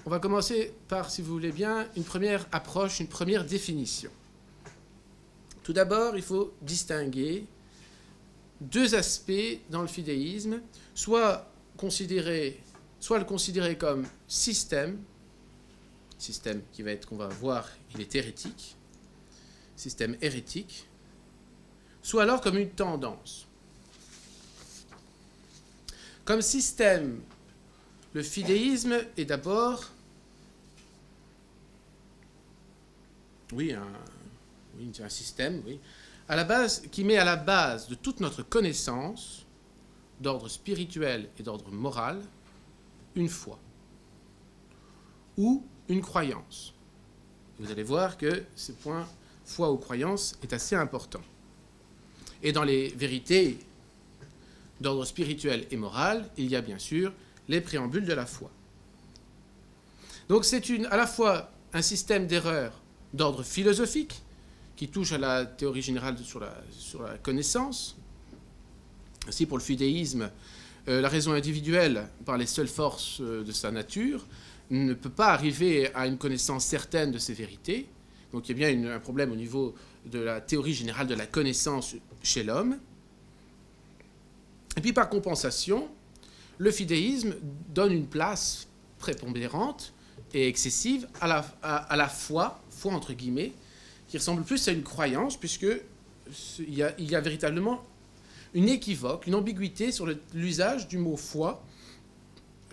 On va commencer par, si vous voulez bien, une première approche, une première définition. Tout d'abord, il faut distinguer deux aspects dans le fidéisme, soit le considérer comme système qui va être, qu'on va voir, il est hérétique, système hérétique, soit alors comme une tendance. Comme système, le fidéisme est d'abord, un système, à la base, qui met à la base de toute notre connaissance, d'ordre spirituel et d'ordre moral, une foi ou une croyance. Vous allez voir que ce point, foi ou croyance, est assez important. Et dans les vérités d'ordre spirituel et moral, il y a bien sûr les préambules de la foi. Donc c'est à la fois un système d'erreurs d'ordre philosophique, qui touche à la théorie générale sur la connaissance. Ainsi, pour le fidéisme, la raison individuelle, par les seules forces de sa nature, ne peut pas arriver à une connaissance certaine de ces vérités. Donc il y a bien un problème au niveau de la théorie générale de la connaissance chez l'homme. Et puis par compensation, le fidéisme donne une place prépondérante et excessive à la foi entre guillemets, qui ressemble plus à une croyance, puisqu'il y a véritablement une équivoque, une ambiguïté sur l'usage du mot foi.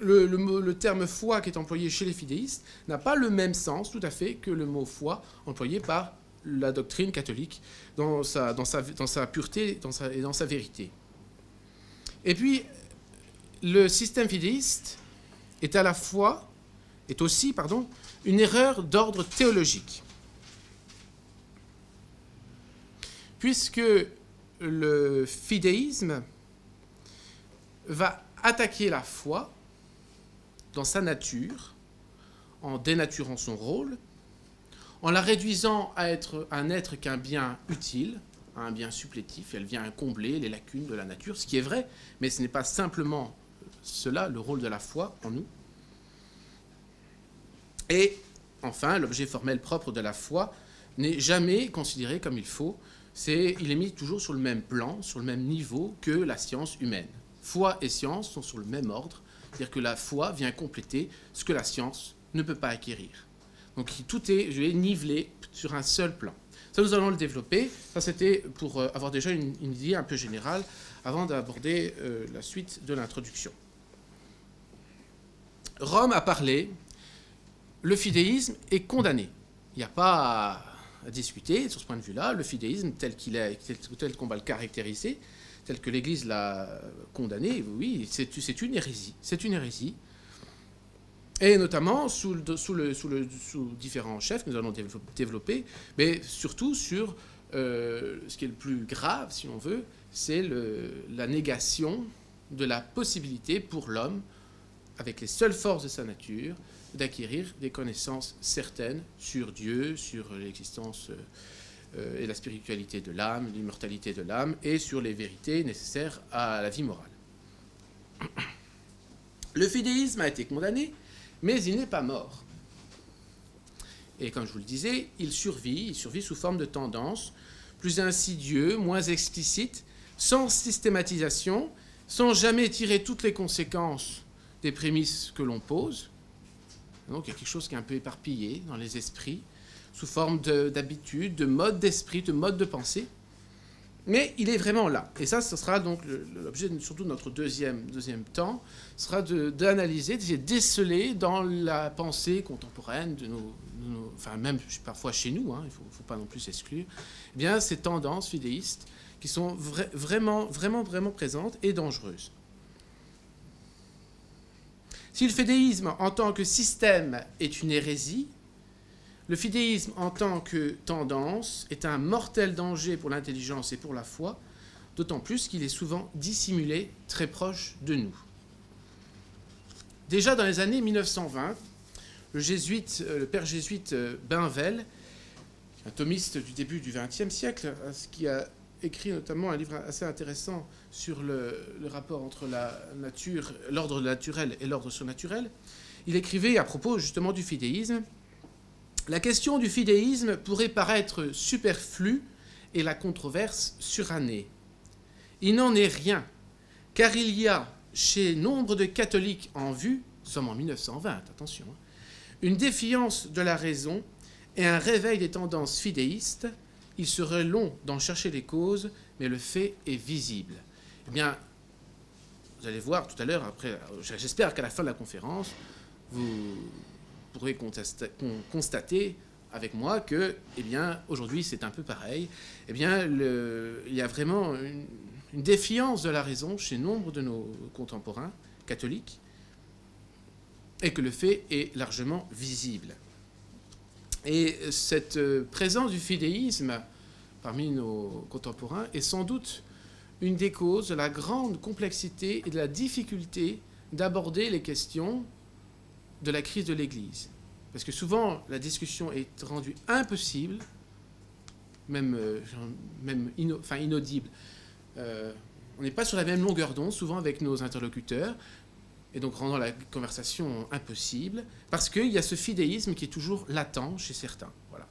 Le terme foi qui est employé chez les fidéistes n'a pas le même sens tout à fait que le mot foi employé par la doctrine catholique dans sa pureté et dans sa vérité. Et puis, le système fidéiste est aussi une erreur d'ordre théologique. Puisque le fidéisme va attaquer la foi dans sa nature, en dénaturant son rôle, en la réduisant à être un être qu'un bien utile, un bien supplétif. Elle vient combler les lacunes de la nature, ce qui est vrai, mais ce n'est pas simplement cela, le rôle de la foi en nous. Et enfin, l'objet formel propre de la foi n'est jamais considéré comme il faut. Il est mis toujours sur le même plan, sur le même niveau que la science humaine. Foi et science sont sur le même ordre, c'est-à-dire que la foi vient compléter ce que la science ne peut pas acquérir. Donc tout est nivelé sur un seul plan. Ça, nous allons le développer. Ça, c'était pour avoir déjà une idée un peu générale avant d'aborder la suite de l'introduction. Rome a parlé, le fidéisme est condamné. Il n'y a pas à discuter sur ce point de vue-là. Le fidéisme tel qu'on va le caractériser, tel que l'Église l'a condamné, oui, c'est une hérésie. C'est une hérésie. Et notamment sous différents chefs que nous allons développer, mais surtout sur ce qui est le plus grave, si on veut, c'est la négation de la possibilité pour l'homme, avec les seules forces de sa nature, d'acquérir des connaissances certaines sur Dieu, sur l'existence et la spiritualité de l'âme, l'immortalité de l'âme, et sur les vérités nécessaires à la vie morale. Le fidéisme a été condamné, mais il n'est pas mort. Et comme je vous le disais, il survit sous forme de tendance, plus insidieux, moins explicite, sans systématisation, sans jamais tirer toutes les conséquences des prémices que l'on pose. Donc il y a quelque chose qui est un peu éparpillé dans les esprits, sous forme d'habitude, de mode d'esprit, de mode de pensée. Mais il est vraiment là. Et ça, ce sera donc l'objet surtout de notre deuxième temps, sera d'analyser, d'essayer de déceler dans la pensée contemporaine, enfin même parfois chez nous, il ne faut pas non plus s'exclure, eh bien, ces tendances fidéistes qui sont vraiment présentes et dangereuses. Si le fidéisme en tant que système est une hérésie, le fidéisme en tant que tendance est un mortel danger pour l'intelligence et pour la foi, d'autant plus qu'il est souvent dissimulé très proche de nous. Déjà dans les années 1920, le père jésuite Bainvel, un thomiste du début du XXe siècle, qui a écrit notamment un livre assez intéressant sur le rapport entre la nature, l'ordre naturel et l'ordre surnaturel, il écrivait à propos justement du fidéisme: la question du fidéisme pourrait paraître superflue et la controverse surannée. Il n'en est rien, car il y a chez nombre de catholiques en vue, nous sommes en 1920, attention, une défiance de la raison et un réveil des tendances fidéistes. Il serait long d'en chercher les causes, mais le fait est visible. Eh bien, vous allez voir tout à l'heure, après, j'espère qu'à la fin de la conférence, vous pourrez constater avec moi que, eh bien, aujourd'hui c'est un peu pareil. Eh bien, il y a vraiment une défiance de la raison chez nombre de nos contemporains catholiques, et que le fait est largement visible. Et cette présence du fidéisme parmi nos contemporains est sans doute une des causes de la grande complexité et de la difficulté d'aborder les questions de la crise de l'Église. Parce que souvent, la discussion est rendue impossible, même inaudible. On n'est pas sur la même longueur d'onde, souvent avec nos interlocuteurs, et donc rendant la conversation impossible, parce qu'il y a ce fidéisme qui est toujours latent chez certains. Voilà.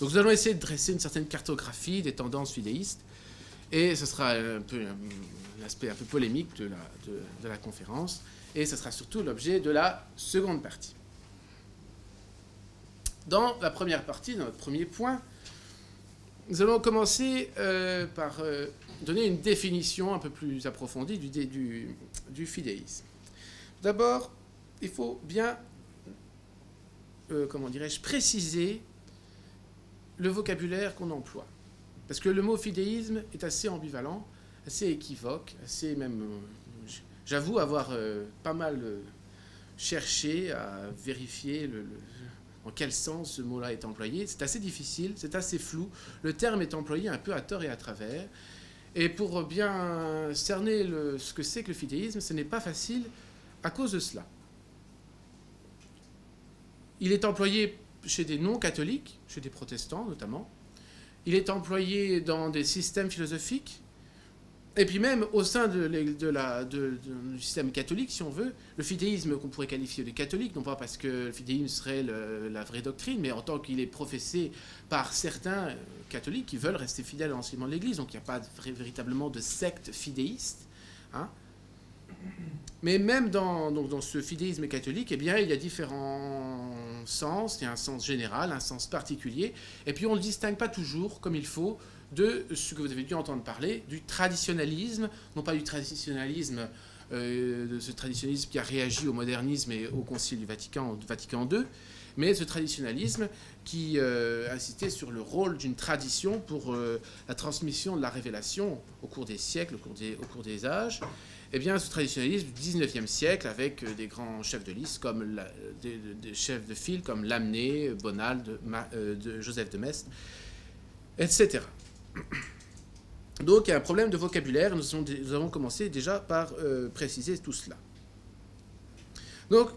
Donc nous allons essayer de dresser une certaine cartographie des tendances fidéistes, et ce sera un aspect un peu polémique de la conférence, et ce sera surtout l'objet de la seconde partie. Dans la première partie, dans notre premier point, nous allons commencer par donner une définition un peu plus approfondie du fidéisme. D'abord, il faut bien, préciser le vocabulaire qu'on emploie. Parce que le mot fidéisme est assez ambivalent, assez équivoque, assez même... J'avoue avoir pas mal cherché à vérifier en quel sens ce mot-là est employé. C'est assez difficile, c'est assez flou. Le terme est employé un peu à tort et à travers. Et pour bien cerner ce que c'est que le fidéisme, ce n'est pas facile à cause de cela. Il est employé chez des non-catholiques, chez des protestants notamment. Il est employé dans des systèmes philosophiques. Et puis même au sein du système catholique, si on veut, le fidéisme qu'on pourrait qualifier de catholique, non pas parce que le fidéisme serait la vraie doctrine, mais en tant qu'il est professé par certains catholiques qui veulent rester fidèles à l'enseignement de l'Église. Donc il n'y a pas véritablement de secte fidéiste. Hein. Mais même dans ce fidéisme catholique, eh bien, il y a différents sens. Il y a un sens général, un sens particulier. Et puis on ne le distingue pas toujours comme il faut de ce que vous avez dû entendre parler, du traditionnalisme, non pas du traditionnalisme, de ce traditionnalisme qui a réagi au modernisme et au Concile du Vatican II, mais ce traditionnalisme qui insistait sur le rôle d'une tradition pour la transmission de la révélation au cours des siècles, au cours des âges. Eh bien, ce traditionnalisme du XIXe siècle, avec des grands chefs de liste, comme des chefs de file comme Lamennais, Bonald, Joseph de Maistre, etc. Donc il y a un problème de vocabulaire, nous avons commencé déjà par préciser tout cela. Donc,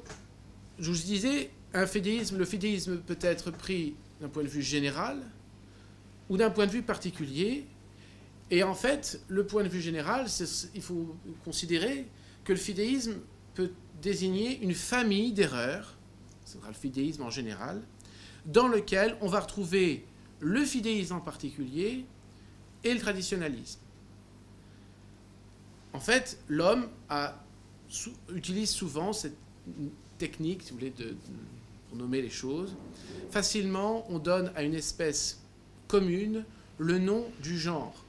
je vous disais, le fidéisme peut être pris d'un point de vue général ou d'un point de vue particulier. Et en fait, le point de vue général, il faut considérer que le fidéisme peut désigner une famille d'erreurs, ce sera le fidéisme en général, dans lequel on va retrouver le fidéisme en particulier et le traditionnalisme. En fait, l'homme utilise souvent cette technique, si vous voulez, pour nommer les choses. Facilement, on donne à une espèce commune le nom du genre.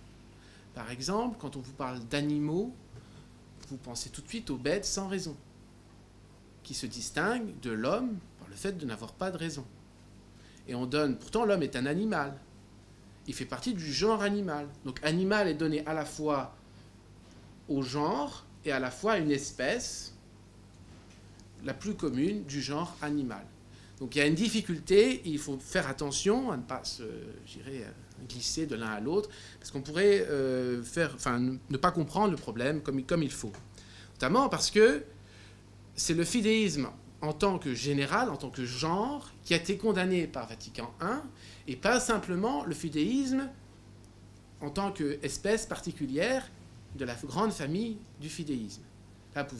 Par exemple, quand on vous parle d'animaux, vous pensez tout de suite aux bêtes sans raison, qui se distinguent de l'homme par le fait de n'avoir pas de raison. Et on donne, pourtant l'homme est un animal. Il fait partie du genre animal. Donc animal est donné à la fois au genre et à la fois à une espèce la plus commune du genre animal. Donc il y a une difficulté, il faut faire attention à ne pas glisser de l'un à l'autre, parce qu'on pourrait ne pas comprendre le problème comme il faut. Notamment parce que c'est le fidéisme en tant que général, en tant que genre, qui a été condamné par Vatican I, et pas simplement le fidéisme en tant qu'espèce particulière de la grande famille du fidéisme. Là, vous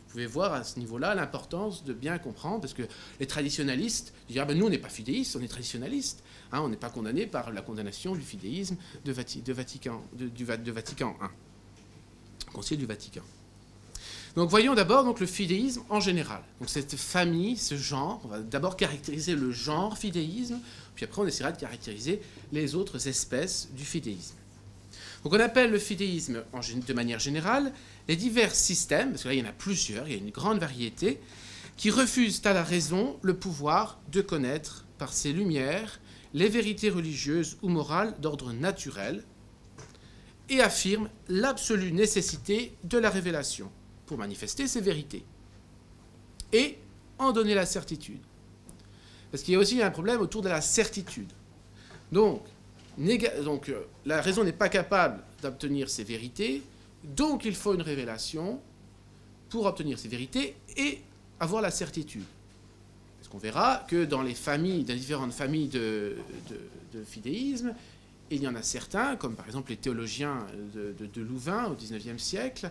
pouvez voir à ce niveau-là l'importance de bien comprendre, parce que les traditionalistes disent ah ben nous on n'est pas fidéistes, on est traditionalistes, hein, on n'est pas condamnés par la condamnation du fidéisme de Vatican I, Concile du Vatican. Donc voyons d'abord donc le fidéisme en général. Donc cette famille, ce genre, on va d'abord caractériser le genre fidéisme, puis après on essaiera de caractériser les autres espèces du fidéisme. Donc on appelle le fidéisme de manière générale les divers systèmes, parce que là il y en a plusieurs, il y a une grande variété, qui refusent à la raison le pouvoir de connaître par ses lumières les vérités religieuses ou morales d'ordre naturel et affirment l'absolue nécessité de la révélation pour manifester ces vérités et en donner la certitude. Parce qu'il y a aussi un problème autour de la certitude. Donc la raison n'est pas capable d'obtenir ces vérités, donc il faut une révélation pour obtenir ces vérités et avoir la certitude. Parce qu'on verra que dans les familles, dans différentes familles de fidéisme, il y en a certains, comme par exemple les théologiens de Louvain au XIXe siècle,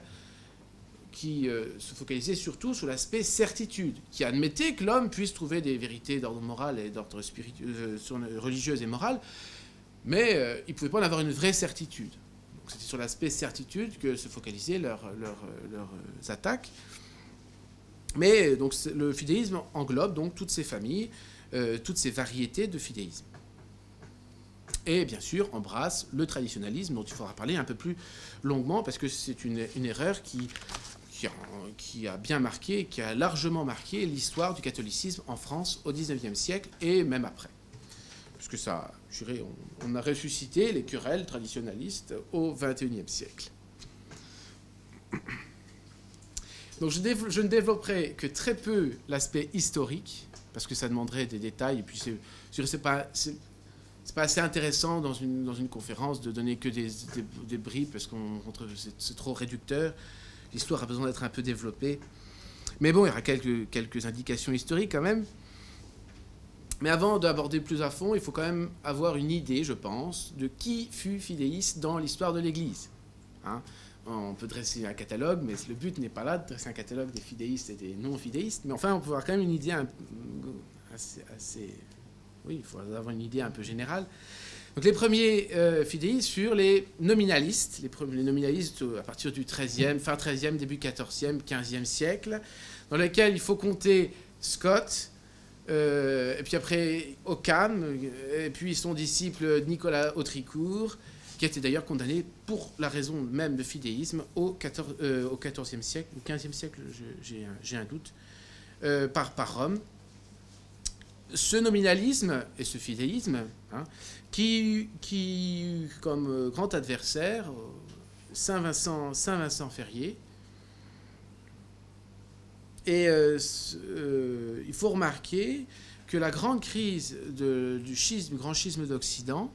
qui se focalisaient surtout sur l'aspect certitude, qui admettaient que l'homme puisse trouver des vérités d'ordre moral et d'ordre religieuse et morale, mais il ne pouvait pas en avoir une vraie certitude. Donc c'était sur l'aspect certitude que se focalisaient leurs attaques. Mais donc le fidéisme englobe donc toutes ces familles, toutes ces variétés de fidéisme. Et bien sûr embrasse le traditionnalisme dont il faudra parler un peu plus longuement parce que c'est une erreur qui a bien marqué, qui a largement marqué l'histoire du catholicisme en France au XIXe siècle et même après. Puisque ça, je dirais, on a ressuscité les querelles traditionnalistes au XXIe siècle. Donc je ne développerai que très peu l'aspect historique, parce que ça demanderait des détails, et puis c'est pas assez intéressant dans une conférence de donner que des bribes, parce que c'est trop réducteur. L'histoire a besoin d'être un peu développée. Mais bon, il y aura quelques indications historiques quand même. Mais avant d'aborder plus à fond, il faut quand même avoir une idée, je pense, de qui fut fidéiste dans l'histoire de l'Église. Hein, on peut dresser un catalogue, mais le but n'est pas là de dresser un catalogue des fidéistes et des non-fidéistes. Mais enfin, on peut avoir quand même une idée assez... Oui, il faut avoir une idée un peu générale. Donc les premiers fidéistes furent les nominalistes. Les nominalistes à partir du XIIIe, fin XIIIe, début XIVe, XVe siècle, dans lesquels il faut compter Scott, et puis après Occam, et puis son disciple Nicolas Autricourt, qui a été d'ailleurs condamné pour la raison même de fidéisme au XIVe siècle, ou XVe siècle, j'ai un doute, par Rome. Ce nominalisme et ce fidéisme, hein, qui comme grand adversaire, Saint Vincent Ferrier, et il faut remarquer que la grande crise du grand schisme d'Occident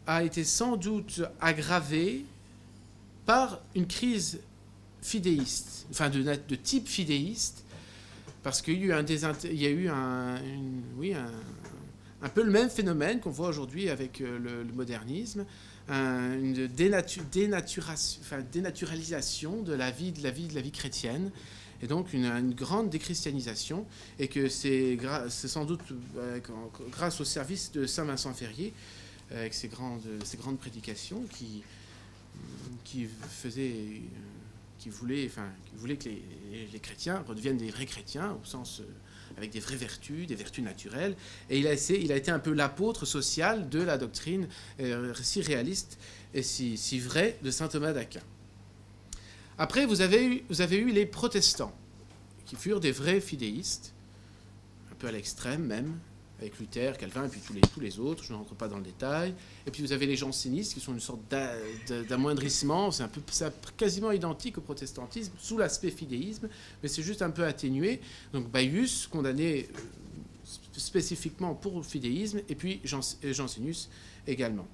a été sans doute aggravée par une crise fidéiste, enfin de type fidéiste, parce qu'il y a eu un peu le même phénomène qu'on voit aujourd'hui avec le modernisme, une dénaturalisation de la vie chrétienne, et donc une grande déchristianisation, et que c'est sans doute grâce au service de Saint Vincent Ferrier, avec ses grandes prédications, qui voulait que les chrétiens redeviennent des vrais chrétiens, au sens avec des vraies vertus, des vertus naturelles. Et il a été un peu l'apôtre social de la doctrine si réaliste et si vraie de saint Thomas d'Aquin. Après, vous avez eu les protestants, qui furent des vrais fidéistes, un peu à l'extrême même, avec Luther, Calvin, et puis tous les autres, je ne rentre pas dans le détail. Et puis vous avez les jansénistes, qui sont une sorte d'amoindrissement, c'est quasiment identique au protestantisme, sous l'aspect fidéisme, mais c'est juste un peu atténué. Donc Baius, condamné spécifiquement pour le fidéisme, et puis Jansénus également.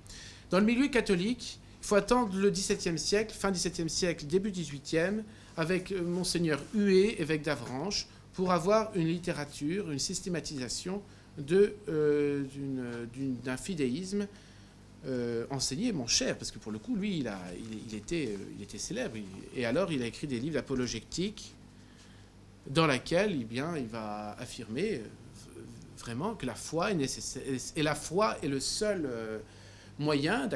Dans le milieu catholique, il faut attendre le XVIIe siècle, fin XVIIe siècle, début XVIIIe, avec Monseigneur Huet, évêque d'Avranches, pour avoir une littérature, une systématisation d'un fidéisme enseigné mon cher, parce que pour le coup, lui, il était célèbre. Et alors, il a écrit des livres d'apologétique dans laquelle il va affirmer vraiment que la foi est nécessaire. Et la foi est le seul moyen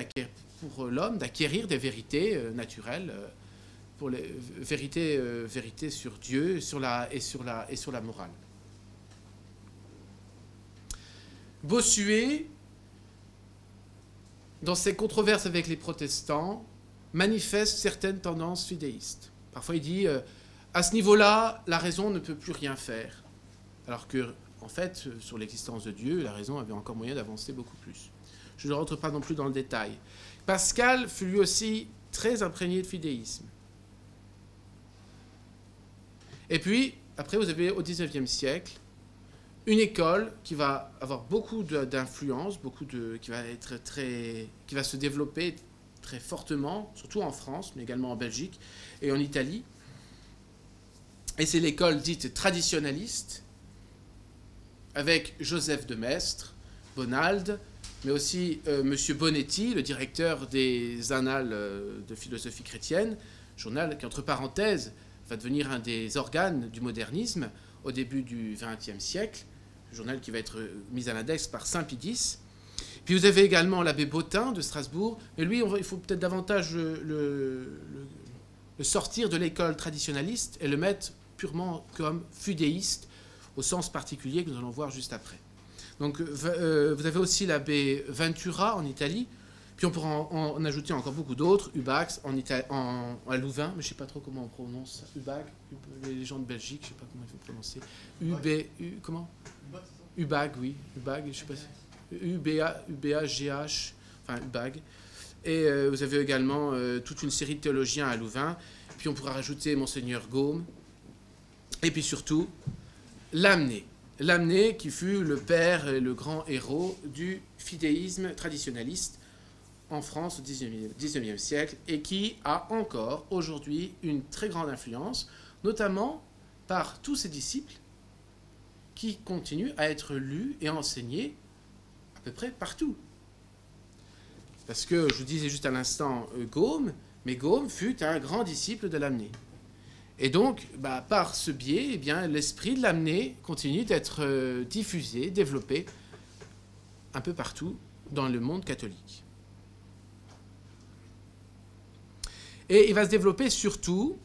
pour l'homme d'acquérir des vérités naturelles, pour les vérités sur Dieu et sur la morale. Bossuet, dans ses controverses avec les protestants, manifeste certaines tendances fidéistes. Parfois, il dit à ce niveau-là, la raison ne peut plus rien faire. Alors que, en fait, sur l'existence de Dieu, la raison avait encore moyen d'avancer beaucoup plus. Je ne rentre pas non plus dans le détail. Pascal fut lui aussi très imprégné de fidéisme. Et puis, après, vous avez au XIXe siècle une école qui va avoir beaucoup d'influence, qui va se développer très fortement, surtout en France, mais également en Belgique et en Italie. Et c'est l'école dite traditionnaliste, avec Joseph de Maistre, Bonald, mais aussi M. Bonetti, le directeur des Annales de philosophie chrétienne, journal qui, entre parenthèses, va devenir un des organes du modernisme au début du XXe siècle, journal qui va être mis à l'index par Saint-Pie X. Puis vous avez également l'abbé Bottin de Strasbourg, mais lui, il faut peut-être davantage le sortir de l'école traditionnaliste et le mettre purement comme fidéiste, au sens particulier que nous allons voir juste après. Donc vous avez aussi l'abbé Ventura en Italie, puis on pourra en ajouter encore beaucoup d'autres, Hubax à Louvain, mais je ne sais pas trop comment on prononce Hubag, les gens de Belgique, je ne sais pas comment il faut prononcer. Comment Hubag, oui, Hubag, je ne sais pas si... UBA-GH, enfin Hubag. Et vous avez également toute une série de théologiens à Louvain, puis on pourra rajouter Monseigneur Gaume, et puis surtout Lamennais. Lamennais qui fut le père et le grand héros du fidéisme traditionnaliste en France au XIXe siècle et qui a encore aujourd'hui une très grande influence, notamment par tous ses disciples qui continuent à être lus et enseignés à peu près partout. Parce que je vous disais juste à l'instant Gaume, mais Gaume fut un grand disciple de Lamennais. Et donc, par ce biais, l'esprit de Lamennais continue d'être diffusé, développé un peu partout dans le monde catholique. Et il va se développer surtout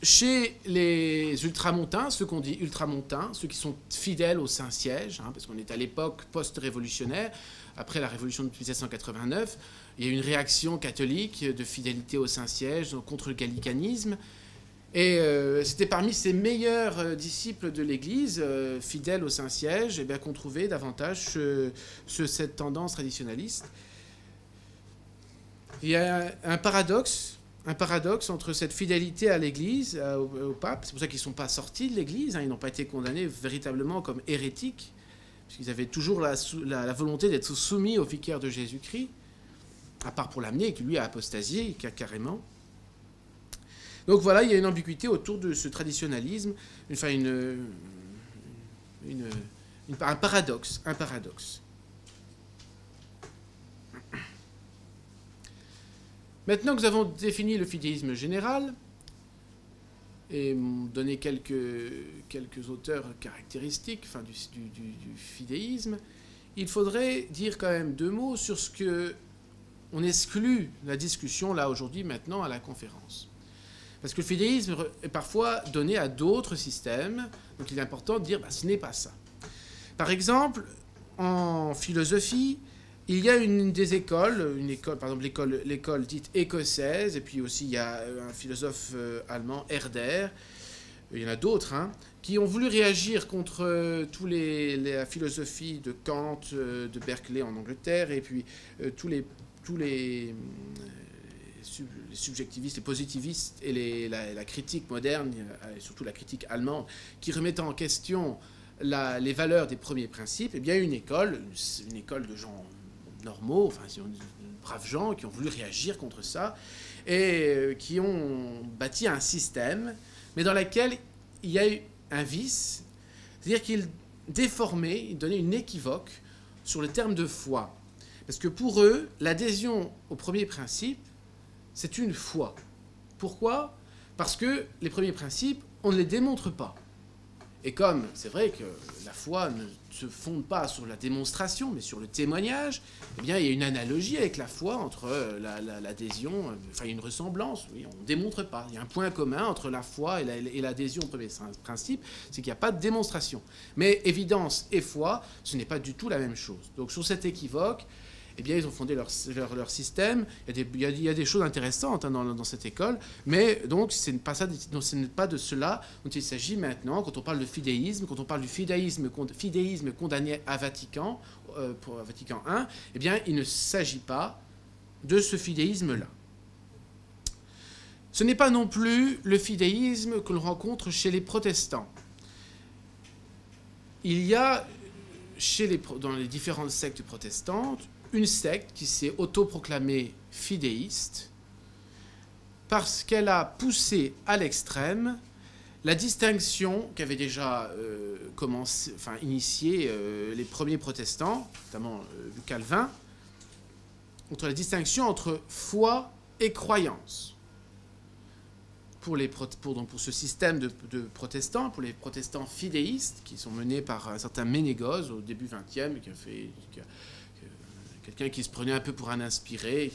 chez les ultramontains, ceux qu'on dit ultramontains, ceux qui sont fidèles au Saint-Siège, parce qu'on est à l'époque post-révolutionnaire, après la révolution de 1789, il y a eu une réaction catholique de fidélité au Saint-Siège contre le gallicanisme. Et c'était parmi ses meilleurs disciples de l'Église, fidèles au Saint-Siège, qu'on trouvait davantage cette tendance traditionnaliste. Il y a un paradoxe entre cette fidélité à l'Église, au pape. C'est pour ça qu'ils ne sont pas sortis de l'Église, ils n'ont pas été condamnés véritablement comme hérétiques, puisqu'ils avaient toujours la volonté d'être soumis au vicaire de Jésus-Christ, à part pour Lamennais, qui lui a apostasié carrément. Donc voilà, il y a une ambiguïté autour de ce traditionnalisme, un paradoxe. Maintenant que nous avons défini le fidéisme général et donné quelques auteurs caractéristiques du fidéisme, il faudrait dire quand même deux mots sur ce que on exclut la discussion là aujourd'hui maintenant à la conférence. Parce que le fidéisme est parfois donné à d'autres systèmes, donc il est important de dire ce n'est pas ça. Par exemple, en philosophie, il y a une des écoles, par exemple l'école dite écossaise, et puis aussi il y a un philosophe allemand, Herder, il y en a d'autres, qui ont voulu réagir contre la philosophie de Kant, de Berkeley en Angleterre, et puis tous les subjectivistes, les positivistes et la critique moderne, et surtout la critique allemande, qui remettent en question les valeurs des premiers principes. Eh bien, une école de gens normaux, braves gens qui ont voulu réagir contre ça et qui ont bâti un système, mais dans lequel il y a eu un vice, c'est-à-dire qu'ils déformaient, ils donnaient une équivoque sur le terme de foi. Parce que pour eux, l'adhésion au premier principe, c'est une foi. Pourquoi ? Parce que les premiers principes, on ne les démontre pas. Et comme c'est vrai que la foi ne se fonde pas sur la démonstration, mais sur le témoignage, eh bien, il y a une analogie avec la foi entre l'adhésion, enfin, il y a une ressemblance, oui, on ne démontre pas. Il y a un point commun entre la foi et l'adhésion au premier principe, c'est qu'il n'y a pas de démonstration. Mais évidence et foi, ce n'est pas du tout la même chose. Donc sur cet équivoque, eh bien, ils ont fondé leur système. Il y a des choses intéressantes dans cette école, mais donc ce n'est pas de cela dont il s'agit maintenant quand on parle de fidéisme, quand on parle du fidéisme condamné à Vatican, pour Vatican I, eh bien, il ne s'agit pas de ce fidéisme-là. Ce n'est pas non plus le fidéisme que l'on rencontre chez les protestants. Il y a dans les différentes sectes protestantes une secte qui s'est autoproclamée fidéiste parce qu'elle a poussé à l'extrême la distinction qu'avaient déjà initiée les premiers protestants, notamment Calvin, entre la distinction entre foi et croyance. Pour ce système de protestants, pour les protestants fidéistes, qui sont menés par un certain Ménégoze au début XXe, quelqu'un qui se prenait un peu pour un inspiré,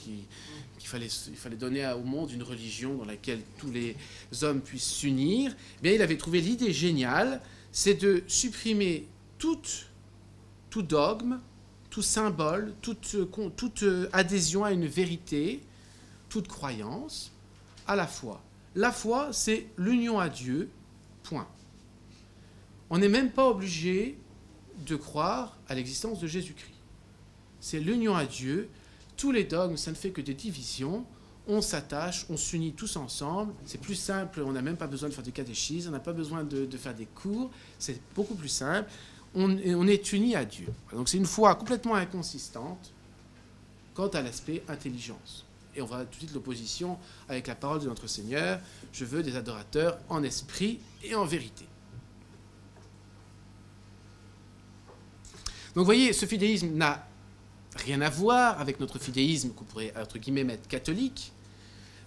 qu'il fallait donner au monde une religion dans laquelle tous les hommes puissent s'unir, eh bien, il avait trouvé l'idée géniale, c'est de supprimer tout dogme, tout symbole, toute adhésion à une vérité, toute croyance, à la foi. La foi, c'est l'union à Dieu, point. On n'est même pas obligé de croire à l'existence de Jésus-Christ. C'est l'union à Dieu. Tous les dogmes, ça ne fait que des divisions. On s'attache, on s'unit tous ensemble. C'est plus simple, on n'a même pas besoin de faire des catéchismes, on n'a pas besoin de faire des cours. C'est beaucoup plus simple. On est unis à Dieu. Donc c'est une foi complètement inconsistante quant à l'aspect intelligence. Et on voit tout de suite l'opposition avec la parole de notre Seigneur. Je veux des adorateurs en esprit et en vérité. Donc vous voyez, ce fidéisme n'a rien à voir avec notre fidéisme qu'on pourrait, entre guillemets, mettre catholique,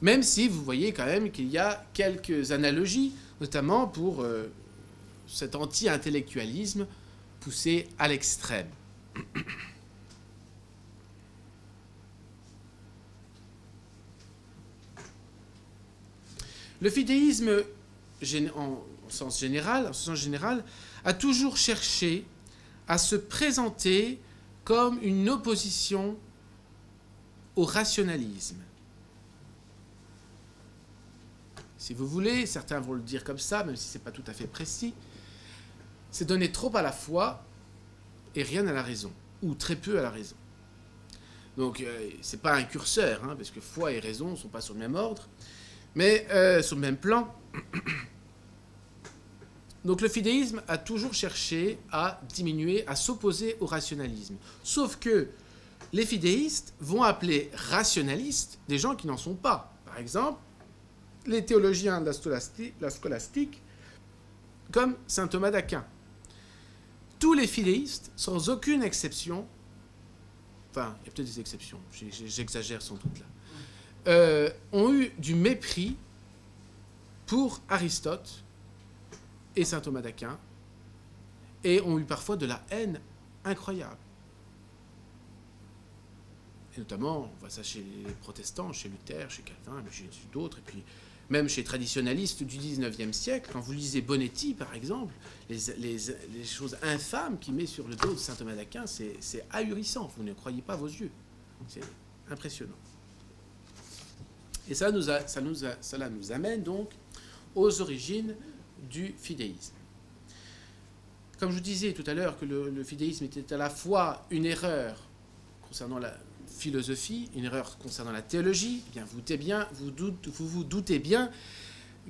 même si vous voyez quand même qu'il y a quelques analogies, notamment pour cet anti-intellectualisme poussé à l'extrême. Le fidéisme, en sens général, a toujours cherché à se présenter comme une opposition au rationalisme. Si vous voulez, certains vont le dire comme ça, même si ce n'est pas tout à fait précis, c'est donner trop à la foi et rien à la raison, ou très peu à la raison. Donc, ce n'est pas un curseur, hein, parce que foi et raison ne sont pas sur le même ordre, mais sur le même plan. Donc le fidéisme a toujours cherché à diminuer, à s'opposer au rationalisme. Sauf que les fidéistes vont appeler rationalistes des gens qui n'en sont pas. Par exemple, les théologiens de la scolastique, comme saint Thomas d'Aquin. Tous les fidéistes, sans aucune exception, enfin, il y a peut-être des exceptions, j'exagère sans doute là, ont eu du mépris pour Aristote et saint Thomas d'Aquin, et ont eu parfois de la haine incroyable. Et notamment, on voit ça chez les protestants, chez Luther, chez Calvin, mais chez d'autres, et puis même chez les traditionalistes du XIXe siècle. Quand vous lisez Bonetti, par exemple, les choses infâmes qu'il met sur le dos de saint Thomas d'Aquin, c'est ahurissant, vous ne croyez pas vos yeux. C'est impressionnant. Et cela nous amène donc aux origines du fidéisme. Comme je vous disais tout à l'heure que le fidéisme était à la fois une erreur concernant la philosophie, une erreur concernant la théologie, eh bien vous vous doutez bien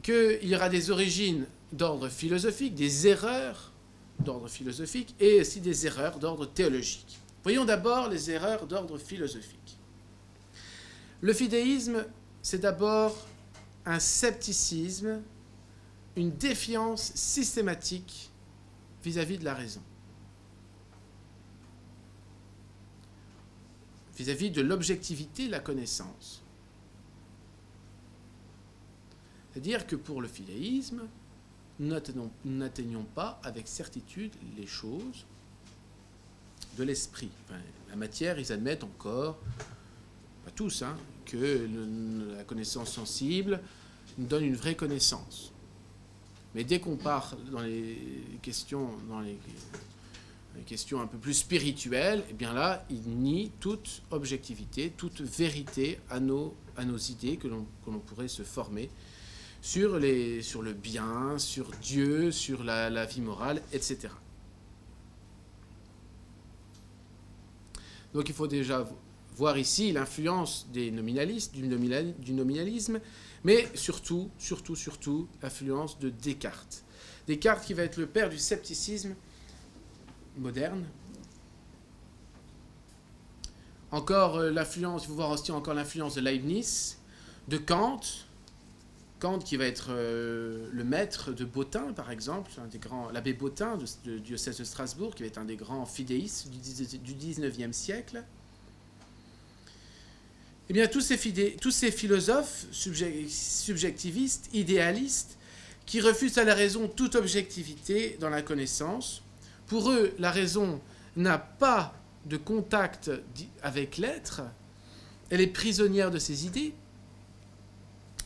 qu'il y aura des origines d'ordre philosophique, des erreurs d'ordre philosophique et aussi des erreurs d'ordre théologique. Voyons d'abord les erreurs d'ordre philosophique. Le fidéisme, c'est d'abord un scepticisme, une défiance systématique vis-à-vis de la raison. vis-à-vis de l'objectivité de la connaissance. C'est-à-dire que pour le philéisme, nous n'atteignons pas avec certitude les choses de l'esprit. Enfin, la matière, ils admettent encore, pas tous, hein, que la connaissance sensible nous donne une vraie connaissance. Mais dès qu'on part dans les questions un peu plus spirituelles, eh bien là, ils nient toute objectivité, toute vérité à nos idées que l'on pourrait se former sur le bien, sur Dieu, sur la vie morale, etc. Donc il faut déjà voir ici l'influence des nominalistes, du nominalisme, mais surtout, l'influence de Descartes. Descartes qui va être le père du scepticisme moderne. Encore l'influence, il faut voir aussi encore l'influence de Leibniz, de Kant qui va être le maître de Bottin, par exemple, l'abbé Bottin du diocèse de Strasbourg, qui va être un des grands fidéistes du XIXe siècle. Eh bien, tous ces philosophes subjectivistes, idéalistes, qui refusent à la raison toute objectivité dans la connaissance, pour eux, la raison n'a pas de contact avec l'être, elle est prisonnière de ses idées.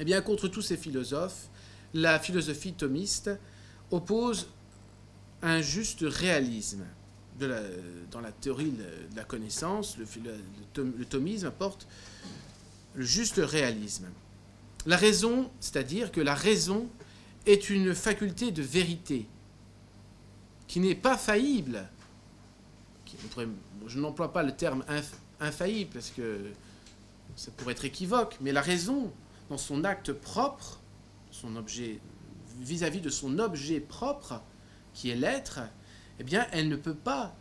Eh bien, contre tous ces philosophes, la philosophie thomiste oppose un juste réalisme. Dans la théorie de la connaissance, le thomisme apporte le juste réalisme. La raison, c'est-à-dire que la raison est une faculté de vérité qui n'est pas faillible. Je n'emploie pas le terme infaillible parce que ça pourrait être équivoque, mais la raison, dans son acte propre, son objet, vis-à-vis de son objet propre, qui est l'être, eh bien, elle ne peut pas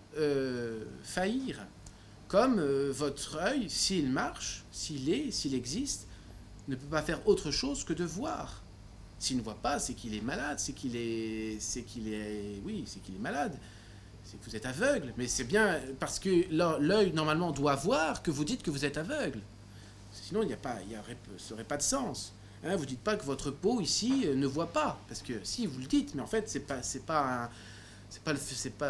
faillir. Comme votre œil, s'il marche, s'il existe, ne peut pas faire autre chose que de voir. S'il ne voit pas, c'est qu'il est malade, c'est qu'il est malade. C'est que vous êtes aveugle. Mais c'est bien parce que l'œil, normalement, doit voir que vous dites que vous êtes aveugle. Sinon, ça n'aurait pas de sens. Hein, vous ne dites pas que votre peau, ici, ne voit pas. Parce que, si, vous le dites, mais en fait,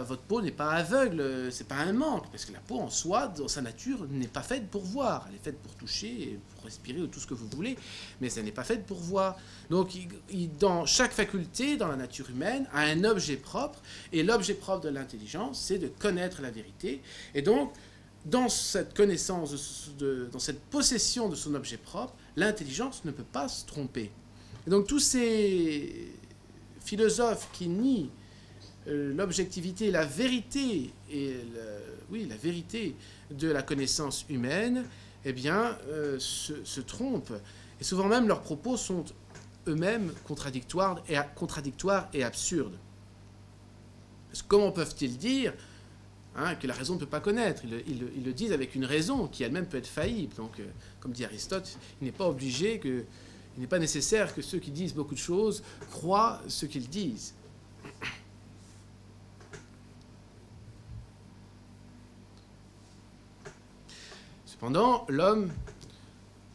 votre peau n'est pas aveugle, c'est pas un manque. Parce que la peau, en soi, dans sa nature, n'est pas faite pour voir. Elle est faite pour toucher, pour respirer, ou tout ce que vous voulez. Mais elle n'est pas faite pour voir. Donc, dans chaque faculté, dans la nature humaine, a un objet propre. Et l'objet propre de l'intelligence, c'est de connaître la vérité. Et donc, dans cette connaissance, dans cette possession de son objet propre, l'intelligence ne peut pas se tromper. Et donc tous ces philosophes qui nient l'objectivité, la vérité la vérité de la connaissance humaine, eh bien, se trompent. Et souvent même, leurs propos sont eux-mêmes contradictoires et absurdes. Parce que comment peuvent-ils dire que la raison ne peut pas connaître. Ils le disent avec une raison qui elle-même peut être faillible. Donc, comme dit Aristote, il n'est pas nécessaire que ceux qui disent beaucoup de choses croient ce qu'ils disent. Cependant, l'homme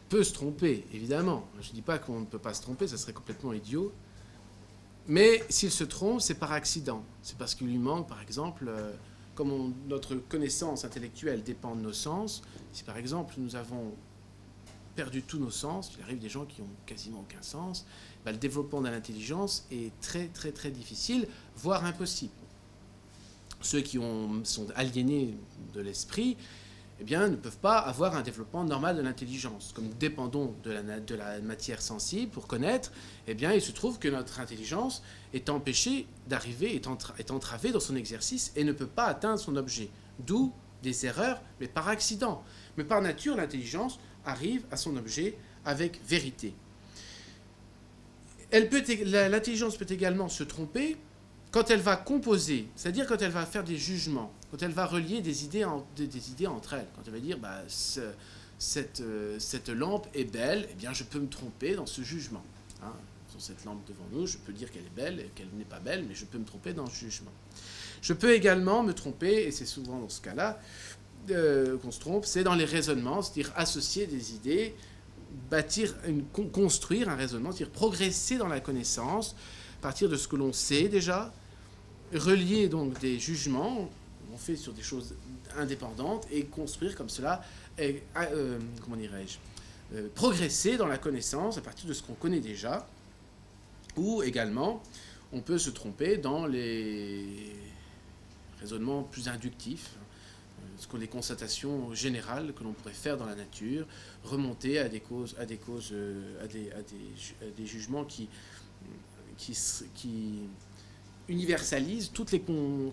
peut se tromper, évidemment. Je ne dis pas qu'on ne peut pas se tromper, ça serait complètement idiot. Mais s'il se trompe, c'est par accident. C'est parce qu'il lui manque, par exemple... comme notre connaissance intellectuelle dépend de nos sens, si par exemple nous avons perdu tous nos sens, il arrive des gens qui n'ont quasiment aucun sens, le développement de l'intelligence est très très très difficile, voire impossible. Ceux qui sont aliénés de l'esprit, eh bien, ne peuvent pas avoir un développement normal de l'intelligence. Comme nous dépendons de la matière sensible pour connaître, eh bien, il se trouve que notre intelligence est empêchée d'arriver, est entravée dans son exercice et ne peut pas atteindre son objet. D'où des erreurs, mais par accident. Mais par nature, l'intelligence arrive à son objet avec vérité. L'intelligence peut également se tromper quand elle va composer, c'est-à-dire quand elle va faire des jugements, quand elle va relier des idées entre elles, quand elle va dire cette lampe est belle, eh bien je peux me tromper dans ce jugement. Sur cette lampe devant nous, je peux dire qu'elle est belle et qu'elle n'est pas belle, mais je peux me tromper dans ce jugement. Je peux également me tromper, et c'est souvent dans ce cas-là, qu'on se trompe, c'est dans les raisonnements, c'est-à-dire associer des idées, construire un raisonnement, c'est-à-dire progresser dans la connaissance, à partir de ce que l'on sait déjà, relier donc des jugements, on fait sur des choses indépendantes, et construire comme cela, comment dirais-je, progresser dans la connaissance à partir de ce qu'on connaît déjà, ou également, on peut se tromper dans les raisonnements plus inductifs, ce que les constatations générales que l'on pourrait faire dans la nature, remonter à des causes, à des jugements qui universalisent toutes les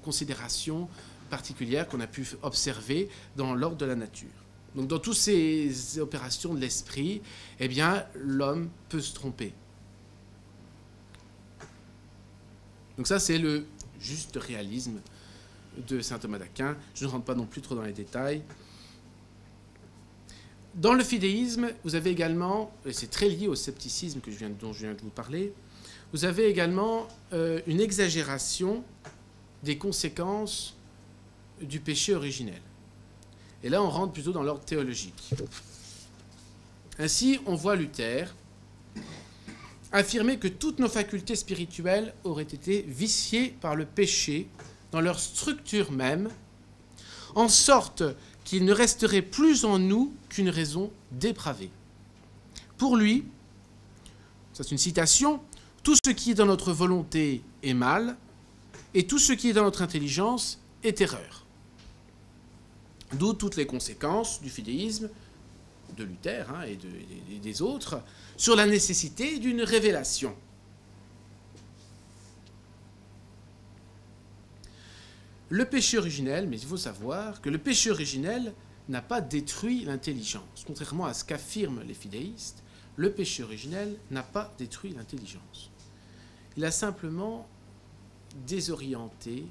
considérations particulières qu'on a pu observer dans l'ordre de la nature. Donc dans toutes ces opérations de l'esprit, eh bien, l'homme peut se tromper. Donc ça, c'est le juste réalisme de saint Thomas d'Aquin. Je ne rentre pas non plus trop dans les détails. Dans le fidéisme, vous avez également, et c'est très lié au scepticisme dont je viens de vous parler, vous avez également une exagération des conséquences du péché originel. Et là, on rentre plutôt dans l'ordre théologique. Ainsi, on voit Luther affirmer que toutes nos facultés spirituelles auraient été viciées par le péché dans leur structure même, en sorte qu'il ne resterait plus en nous qu'une raison dépravée. Pour lui, ça c'est une citation, tout ce qui est dans notre volonté est mal, et tout ce qui est dans notre intelligence est erreur. D'où toutes les conséquences du fidéisme de Luther et des autres sur la nécessité d'une révélation. Le péché originel, mais il faut savoir que le péché originel n'a pas détruit l'intelligence. Contrairement à ce qu'affirment les fidéistes, le péché originel n'a pas détruit l'intelligence. Il a simplement désorienté,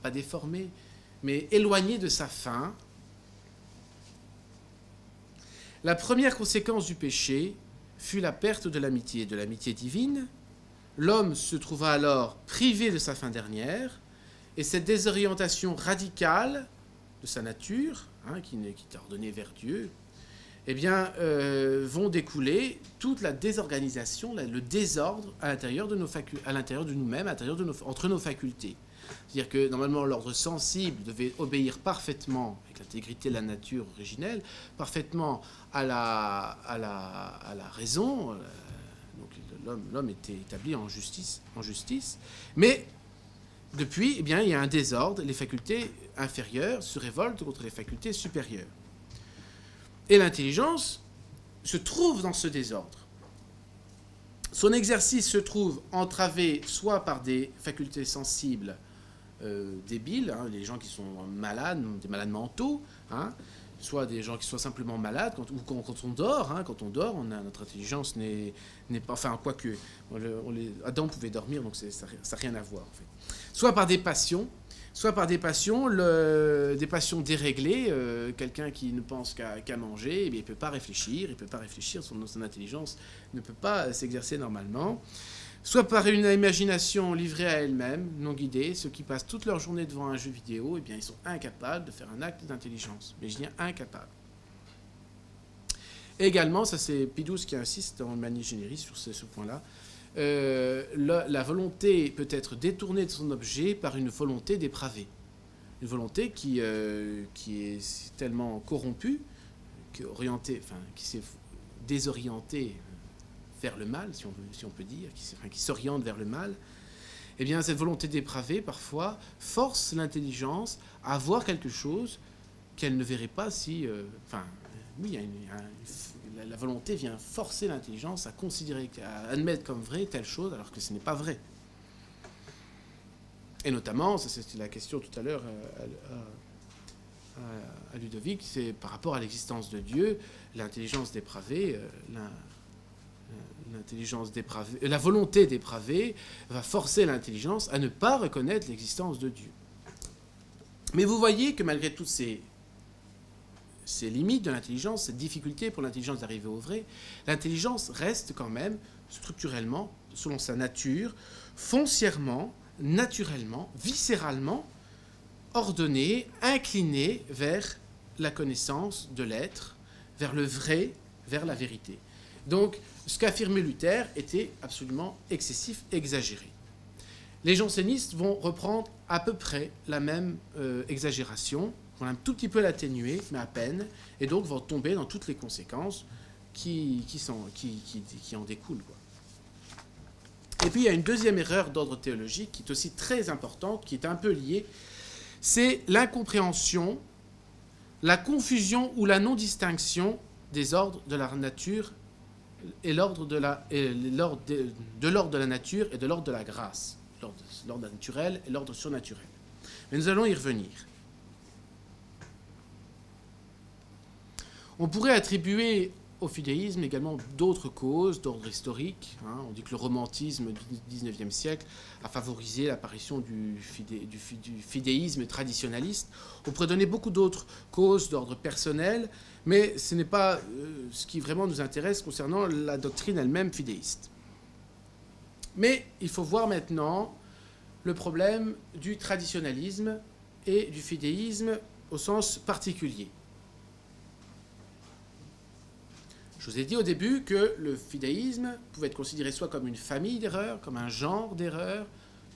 pas déformé, mais éloigné de sa fin. La première conséquence du péché fut la perte de l'amitié divine. L'homme se trouva alors privé de sa fin dernière, et cette désorientation radicale de sa nature, qui est ordonnée vers Dieu, eh bien, vont découler toute la désorganisation, le désordre à l'intérieur de nous-mêmes, entre nos facultés. C'est-à-dire que normalement l'ordre sensible devait obéir parfaitement, avec l'intégrité de la nature originelle, parfaitement à la raison. Donc l'homme était établi en justice, mais depuis, eh bien, il y a un désordre, les facultés inférieures se révoltent contre les facultés supérieures. Et l'intelligence se trouve dans ce désordre. Son exercice se trouve entravé soit par des facultés sensibles débiles, les gens qui sont malades, des malades mentaux, soit des gens qui soient simplement malades, ou quand on dort, notre intelligence n'est pas... Enfin, quoique, Adam pouvait dormir, donc ça n'a rien à voir, en fait. Soit par des passions, des passions déréglées, quelqu'un qui ne pense qu'à manger, eh bien, il ne peut pas réfléchir, son intelligence ne peut pas s'exercer normalement. Soit par une imagination livrée à elle-même, non guidée, ceux qui passent toute leur journée devant un jeu vidéo, eh bien, ils sont incapables de faire un acte d'intelligence. Mais je dis incapable. Également, ça c'est Pie XII qui insiste dans Mani Generis sur ce point-là, la volonté peut être détournée de son objet par une volonté dépravée. Une volonté qui est tellement corrompue, qui s'est désorientée vers le mal, si on peut dire, qui s'oriente vers le mal, eh bien, cette volonté dépravée, parfois, force l'intelligence à voir quelque chose qu'elle ne verrait pas si... la volonté vient forcer l'intelligence à considérer, à admettre comme vrai telle chose, alors que ce n'est pas vrai. Et notamment, c'était la question tout à l'heure à Ludovic, c'est par rapport à l'existence de Dieu, l'intelligence dépravée... la volonté dépravée va forcer l'intelligence à ne pas reconnaître l'existence de Dieu. Mais vous voyez que malgré toutes ces limites de l'intelligence, cette difficulté pour l'intelligence d'arriver au vrai, l'intelligence reste quand même structurellement, selon sa nature, foncièrement naturellement, viscéralement, ordonnés, inclinés vers la connaissance de l'être, vers le vrai, vers la vérité. Donc, ce qu'affirmait Luther était absolument excessif, exagéré. Les jansénistes vont reprendre à peu près la même exagération, vont un tout petit peu l'atténuer, mais à peine, et donc vont tomber dans toutes les conséquences qui en découlent, quoi. Et puis il y a une deuxième erreur d'ordre théologique qui est aussi très importante, qui est un peu liée, c'est l'incompréhension, la confusion ou la non-distinction des ordres de la nature et l'ordre de la nature et de l'ordre de la grâce, l'ordre naturel et l'ordre surnaturel. Mais nous allons y revenir. On pourrait attribuer au fidéisme également d'autres causes d'ordre historique. On dit que le romantisme du XIXe siècle a favorisé l'apparition du fidéisme traditionnaliste. On pourrait donner beaucoup d'autres causes d'ordre personnel, mais ce n'est pas ce qui vraiment nous intéresse concernant la doctrine elle-même fidéiste. Mais il faut voir maintenant le problème du traditionnalisme et du fidéisme au sens particulier. Je vous ai dit au début que le fidéisme pouvait être considéré soit comme une famille d'erreurs, comme un genre d'erreurs,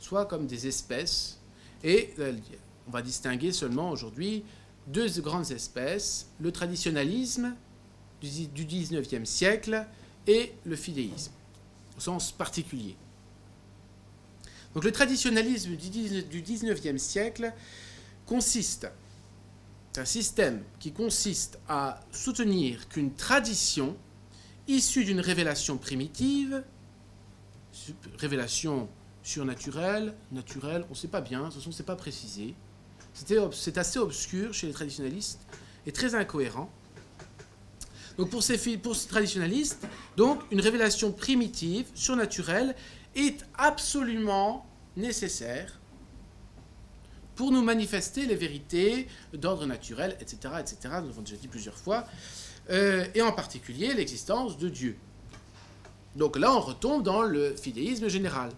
soit comme des espèces. Et on va distinguer seulement aujourd'hui deux grandes espèces, le traditionnalisme du XIXe siècle et le fidéisme, au sens particulier. Donc le traditionnalisme du XIXe siècle consiste... C'est un système qui consiste à soutenir qu'une tradition issue d'une révélation primitive, révélation surnaturelle, naturelle, on ne sait pas bien, de toute façon, ce n'est pas précisé. C'est assez obscur chez les traditionnalistes et très incohérent. Donc pour ces traditionnalistes, donc, une révélation primitive, surnaturelle, est absolument nécessaire pour nous manifester les vérités d'ordre naturel, etc., etc., nous l'avons déjà dit plusieurs fois, et en particulier l'existence de Dieu. Donc là, on retombe dans le fidéisme général.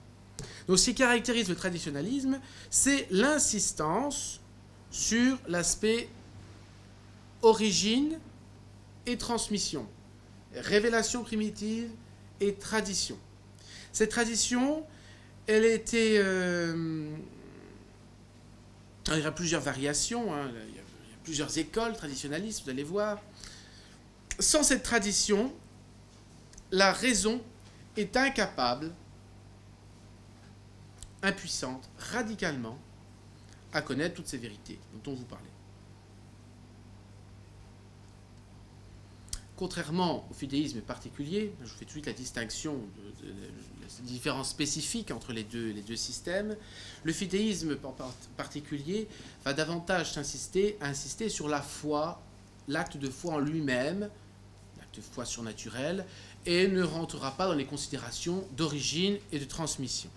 Donc ce qui caractérise le traditionnalisme, c'est l'insistance sur l'aspect origine et transmission, révélation primitive et tradition. Cette tradition, elle était... il y a plusieurs variations, il y a plusieurs écoles traditionnalistes, vous allez voir. Sans cette tradition, la raison est incapable, impuissante, radicalement, à connaître toutes ces vérités dont on vous parlait. Contrairement au fidéisme particulier, je vous fais tout de suite la distinction, la différence spécifique entre les deux systèmes, le fidéisme particulier va davantage insister sur la foi, l'acte de foi en lui-même, l'acte de foi surnaturel, et ne rentrera pas dans les considérations d'origine et de transmission.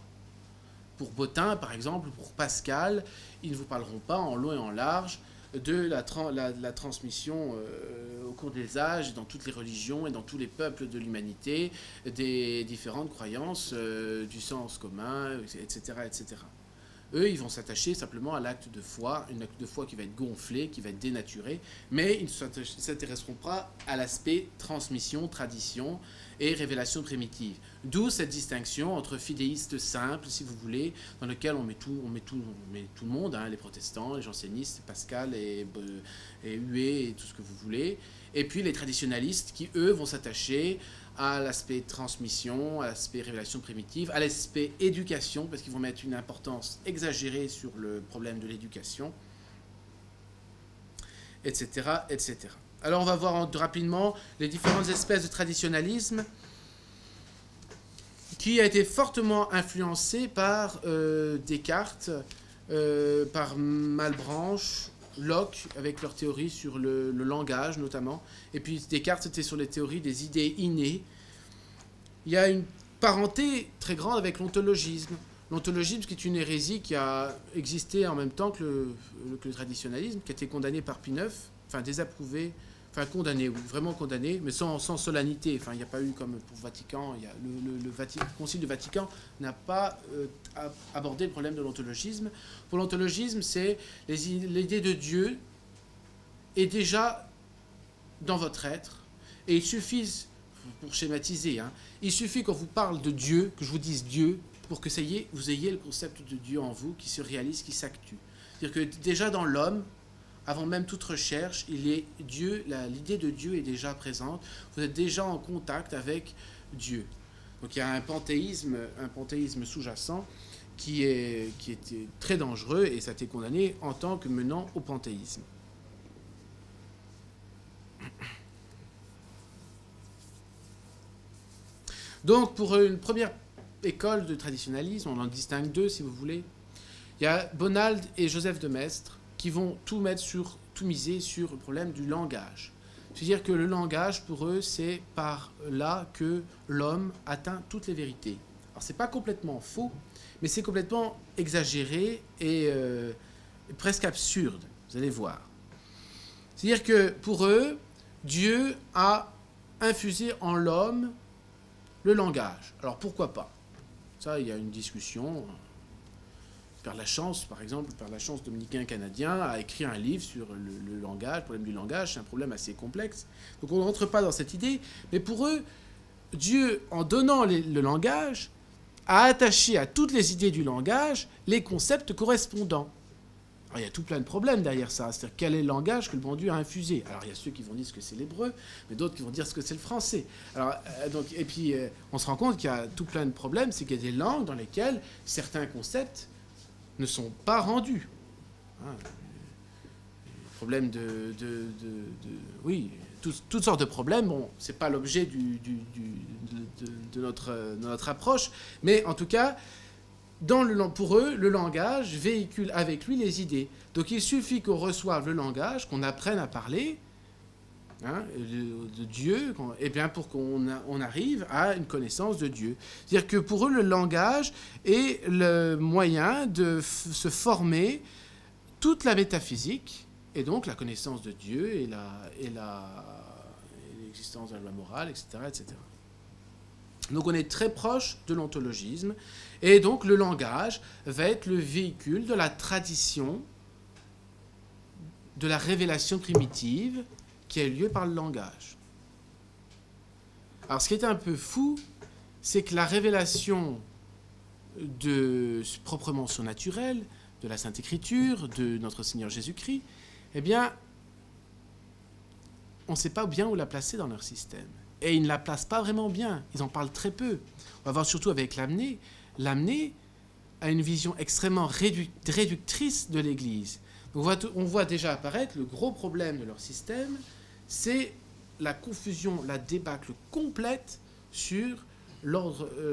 Pour Bottin, par exemple, pour Pascal, ils ne vous parleront pas en long et en large de la transmission au cours des âges, dans toutes les religions et dans tous les peuples de l'humanité, des différentes croyances, du sens commun, etc., etc. Eux, ils vont s'attacher simplement à l'acte de foi, un acte de foi qui va être gonflé, qui va être dénaturé, mais ils ne s'intéresseront pas à l'aspect transmission, tradition et révélation primitive. D'où cette distinction entre fidéistes simples, si vous voulez, dans lequel on met tout le monde, les protestants, les jansénistes, Pascal et Huet et tout ce que vous voulez, et puis les traditionalistes qui, eux, vont s'attacher à l'aspect transmission, à l'aspect révélation primitive, à l'aspect éducation, parce qu'ils vont mettre une importance exagérée sur le problème de l'éducation, etc., etc. Alors on va voir rapidement les différentes espèces de traditionalisme qui a été fortement influencé par Descartes, par Malebranche, Locke, avec leurs théories sur le langage notamment. Et puis Descartes, c'était sur les théories des idées innées. Il y a une parenté très grande avec l'ontologisme. L'ontologisme, qui est une hérésie qui a existé en même temps que le traditionnalisme, qui a été condamné par Pie IX, enfin désapprouvé, enfin condamné, oui, vraiment condamné, mais sans solennité. Enfin, il n'y a pas eu comme pour Vatican, il y a le Concile de Vatican n'a pas abordé le problème de l'ontologisme. Pour l'ontologisme, c'est l'idée de Dieu est déjà dans votre être, et il suffit, pour schématiser, hein, il suffit qu'on vous parle de Dieu, que je vous dise Dieu, pour que ça y est, vous ayez le concept de Dieu en vous qui se réalise, qui s'actue. C'est-à-dire que déjà dans l'homme, avant même toute recherche, l'idée de Dieu est déjà présente. Vous êtes déjà en contact avec Dieu. Donc il y a un panthéisme sous-jacent qui était très dangereux et ça a été condamné en tant que menant au panthéisme. Donc pour une première école de traditionnalisme, on en distingue deux si vous voulez. Il y a Bonald et Joseph de Maistre qui vont tout miser sur le problème du langage. C'est-à-dire que le langage, pour eux, c'est par là que l'homme atteint toutes les vérités. Alors, c'est pas complètement faux, mais c'est complètement exagéré et presque absurde, vous allez voir. C'est-à-dire que, pour eux, Dieu a infusé en l'homme le langage. Alors, pourquoi pas? Ça, il y a une discussion. Père Lachance, par exemple, Père Lachance dominicain canadien, a écrit un livre sur le langage, le problème du langage, c'est un problème assez complexe. Donc on ne rentre pas dans cette idée, mais pour eux, Dieu, en donnant le langage, a attaché à toutes les idées du langage les concepts correspondants. Alors il y a tout plein de problèmes derrière ça, c'est-à-dire quel est le langage que le bon Dieu a infusé. Alors il y a ceux qui vont dire que c'est l'hébreu, mais d'autres qui vont dire que c'est le français. Alors, et puis on se rend compte qu'il y a tout plein de problèmes, c'est qu'il y a des langues dans lesquelles certains concepts ne sont pas rendus. Hein, problème oui, toutes sortes de problèmes. Bon, c'est pas l'objet de notre approche, mais en tout cas, pour eux, le langage véhicule avec lui les idées. Donc il suffit qu'on reçoive le langage, qu'on apprenne à parler, hein, de Dieu, et bien pour qu'on arrive à une connaissance de Dieu. C'est-à-dire que pour eux, le langage est le moyen de se former toute la métaphysique, et donc la connaissance de Dieu et l'existence de la loi morale, etc., etc. Donc on est très proche de l'ontologisme, et donc le langage va être le véhicule de la tradition, de la révélation primitive, qui a eu lieu par le langage. Alors ce qui est un peu fou, c'est que la révélation proprement surnaturelle, de la Sainte Écriture, de notre Seigneur Jésus-Christ, eh bien, on ne sait pas bien où la placer dans leur système. Et ils ne la placent pas vraiment bien, ils en parlent très peu. On va voir surtout avec Lamennais. Lamennais a une vision extrêmement réductrice de l'Église. On voit déjà apparaître le gros problème de leur système, c'est la confusion, la débâcle complète sur le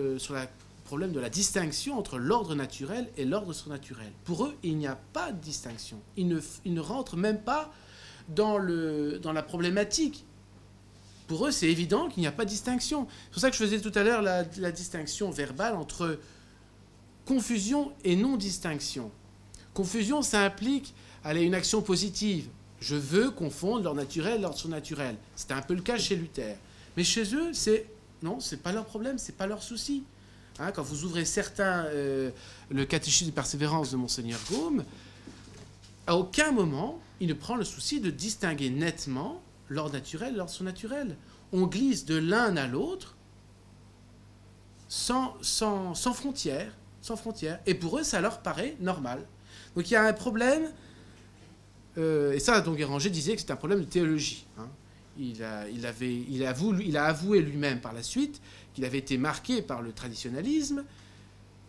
problème de la distinction entre l'ordre naturel et l'ordre surnaturel. Pour eux, il n'y a pas de distinction. Ils ne rentrent même pas dans la problématique. Pour eux, c'est évident qu'il n'y a pas de distinction. C'est pour ça que je faisais tout à l'heure la distinction verbale entre confusion et non-distinction. Confusion, ça implique une action positive. Je veux confondre l'ordre naturel et l'ordre surnaturel. C'était un peu le cas chez Luther. Mais chez eux, non, c'est pas leur problème, c'est pas leur souci. Hein, quand vous ouvrez le catéchisme de persévérance de Monseigneur Gaume, à aucun moment, il ne prend le souci de distinguer nettement l'ordre naturel et l'ordre surnaturel. On glisse de l'un à l'autre sans frontières, sans frontières. Et pour eux, ça leur paraît normal. Donc il y a un problème, et ça, donc Guéranger disait que c'est un problème de théologie. Hein. Il a avoué lui-même par la suite qu'il avait été marqué par le traditionnalisme,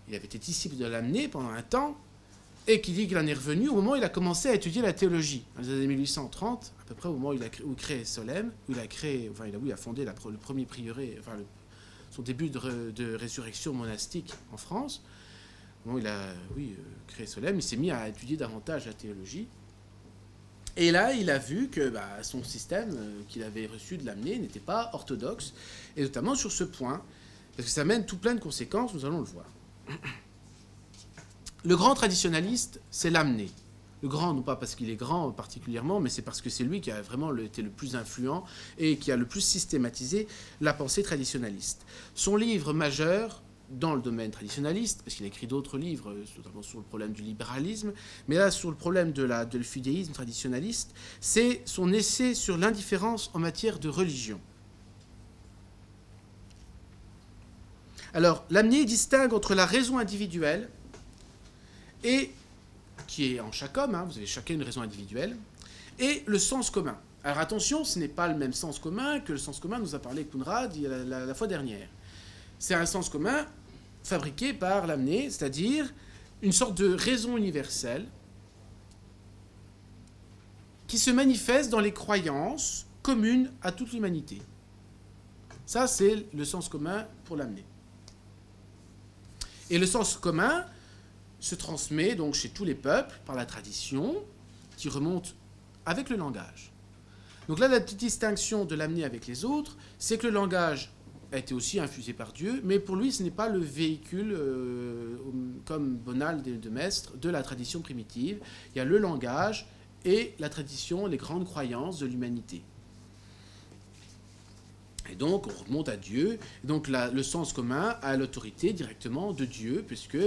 il avait été disciple de Lamennais pendant un temps, et qu'il dit qu'il en est revenu au moment où il a commencé à étudier la théologie, dans les années 1830, à peu près au moment où il crée Solesmes, où il a fondé le premier prieuré, son début de résurrection monastique en France. Au moment où il a créé Solesmes, il s'est mis à étudier davantage la théologie. Et là, il a vu que son système qu'il avait reçu de Lamennais n'était pas orthodoxe, et notamment sur ce point, parce que ça mène tout plein de conséquences, nous allons le voir. Le grand traditionnaliste, c'est Lamennais. Le grand, non pas parce qu'il est grand particulièrement, mais c'est parce que c'est lui qui a vraiment été le plus influent et qui a le plus systématisé la pensée traditionnaliste. Son livre majeur, dans le domaine traditionnaliste, parce qu'il a écrit d'autres livres, notamment sur le problème du libéralisme, mais là, sur le problème de le fidéisme traditionnaliste, c'est son essai sur l'indifférence en matière de religion. Alors, Lamennais distingue entre la raison individuelle, et qui est en chaque homme, hein, vous avez chacun une raison individuelle, et le sens commun. Alors attention, ce n'est pas le même sens commun que le sens commun dont nous a parlé Conrad la fois dernière. C'est un sens commun fabriqué par Lamennais, c'est-à-dire une sorte de raison universelle qui se manifeste dans les croyances communes à toute l'humanité. Ça, c'est le sens commun pour Lamennais. Et le sens commun se transmet donc chez tous les peuples par la tradition qui remonte avec le langage. Donc là, la petite distinction de Lamennais avec les autres, c'est que le langage a été aussi infusé par Dieu, mais pour lui, ce n'est pas le véhicule, comme Bonald de Maistre, de la tradition primitive. Il y a le langage et la tradition, les grandes croyances de l'humanité. Et donc, on remonte à Dieu. Et donc, le sens commun a l'autorité directement de Dieu, puisque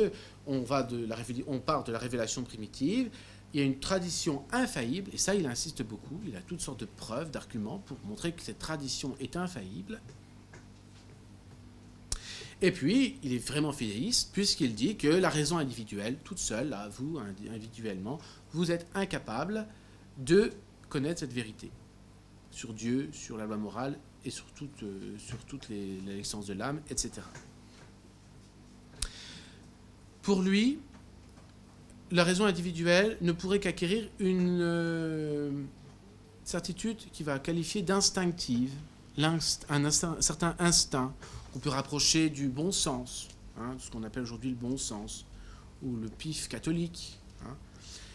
on part de la révélation primitive. Il y a une tradition infaillible, et ça, il insiste beaucoup. Il a toutes sortes de preuves, d'arguments pour montrer que cette tradition est infaillible. Et puis, il est vraiment fidéiste, puisqu'il dit que la raison individuelle, toute seule, là, vous, individuellement, vous êtes incapable de connaître cette vérité sur Dieu, sur la loi morale et sur toute l'existence de l'âme, etc. Pour lui, la raison individuelle ne pourrait qu'acquérir une certitude qu'il va qualifier d'instinctive, un certain instinct qu'on peut rapprocher du bon sens, hein, ce qu'on appelle aujourd'hui le bon sens, ou le pif catholique. Hein.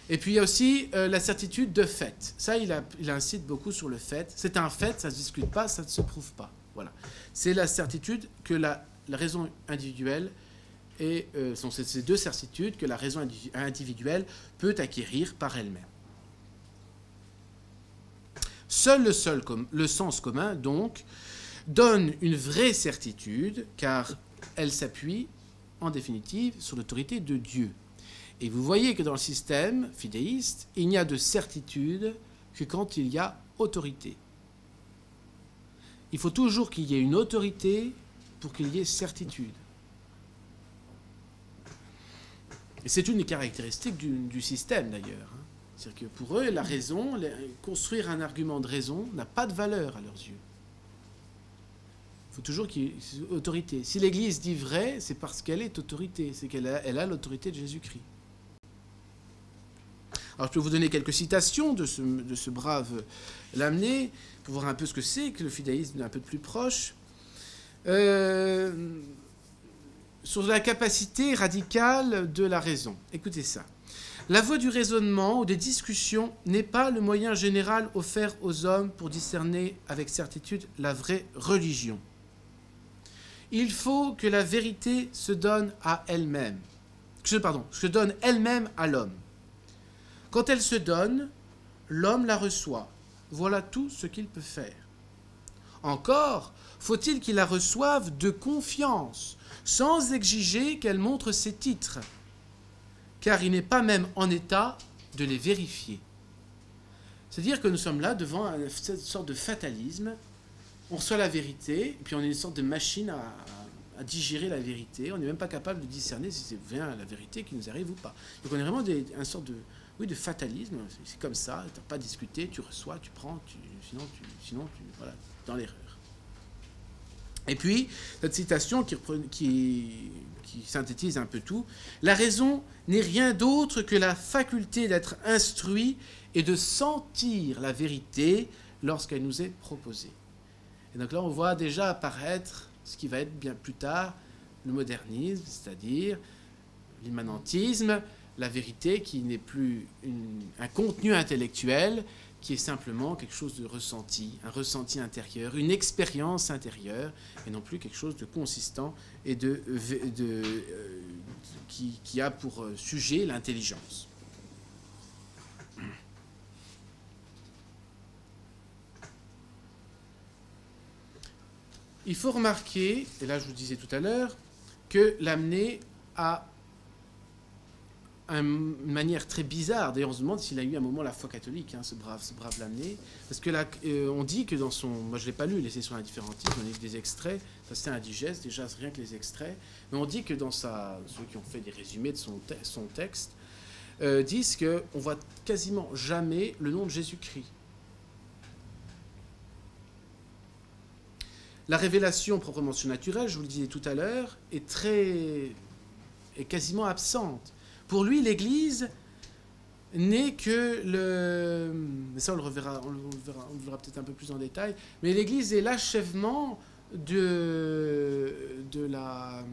Et puis il y a aussi la certitude de fait. Ça, il incite beaucoup sur le fait. C'est un fait, ça ne se discute pas, ça ne se prouve pas. Voilà. C'est la certitude que la raison individuelle, et sont ces deux certitudes que la raison individuelle peut acquérir par elle-même. Seul le sens commun, donc, donne une vraie certitude, car elle s'appuie, en définitive, sur l'autorité de Dieu. Et vous voyez que dans le système fidéiste, il n'y a de certitude que quand il y a autorité. Il faut toujours qu'il y ait une autorité pour qu'il y ait certitude. Et c'est une des caractéristiques du système, d'ailleurs. C'est-à-dire que pour eux, la raison, construire un argument de raison n'a pas de valeur à leurs yeux. Il faut toujours qu'il y ait une autorité. Si l'Église dit vrai, c'est parce qu'elle est autorité, c'est qu'elle a l'autorité de Jésus-Christ. Alors je peux vous donner quelques citations de ce brave Lamennais, pour voir un peu ce que c'est que le fidéisme un peu plus proche. Sur la capacité radicale de la raison. Écoutez ça. La voie du raisonnement ou des discussions n'est pas le moyen général offert aux hommes pour discerner avec certitude la vraie religion. Il faut que la vérité se donne à elle-même. Se donne elle-même à l'homme. Quand elle se donne, l'homme la reçoit. Voilà tout ce qu'il peut faire. Encore, faut-il qu'il la reçoive de confiance, sans exiger qu'elle montre ses titres, car il n'est pas même en état de les vérifier. C'est-à-dire que nous sommes là devant cette sorte de fatalisme. On reçoit la vérité, et puis on est une sorte de machine à digérer la vérité. On n'est même pas capable de discerner si c'est bien la vérité qui nous arrive ou pas. Donc on est vraiment une sorte de fatalisme. C'est comme ça, tu n'as pas discuté, tu reçois, tu prends, sinon tu voilà, dans l'erreur. Et puis, cette citation qui synthétise un peu tout, la raison n'est rien d'autre que la faculté d'être instruit et de sentir la vérité lorsqu'elle nous est proposée. Et donc là, on voit déjà apparaître ce qui va être bien plus tard le modernisme, c'est-à-dire l'immanentisme, la vérité qui n'est plus un contenu intellectuel, qui est simplement quelque chose de ressenti, un ressenti intérieur, une expérience intérieure, et non plus quelque chose de consistant et qui a pour sujet l'intelligence. il faut remarquer, et là je vous disais tout à l'heure, que Lamennais a une manière très bizarre. D'ailleurs, on se demande s'il a eu à un moment la foi catholique, hein, ce brave Lamennais. Parce que là, on dit que dans son... Moi, je ne l'ai pas lu, les Sessions indifférentistes, on a lu des extraits. Ça, c'était indigeste, déjà, rien que les extraits. Mais on dit que dans sa... Ceux qui ont fait des résumés de son texte disent qu'on voit quasiment jamais le nom de Jésus-Christ. La révélation proprement surnaturelle, je vous le disais tout à l'heure, est quasiment absente. Pour lui, l'Église n'est que le... Mais ça, on le verra peut-être un peu plus en détail. Mais l'Église est l'achèvement de la...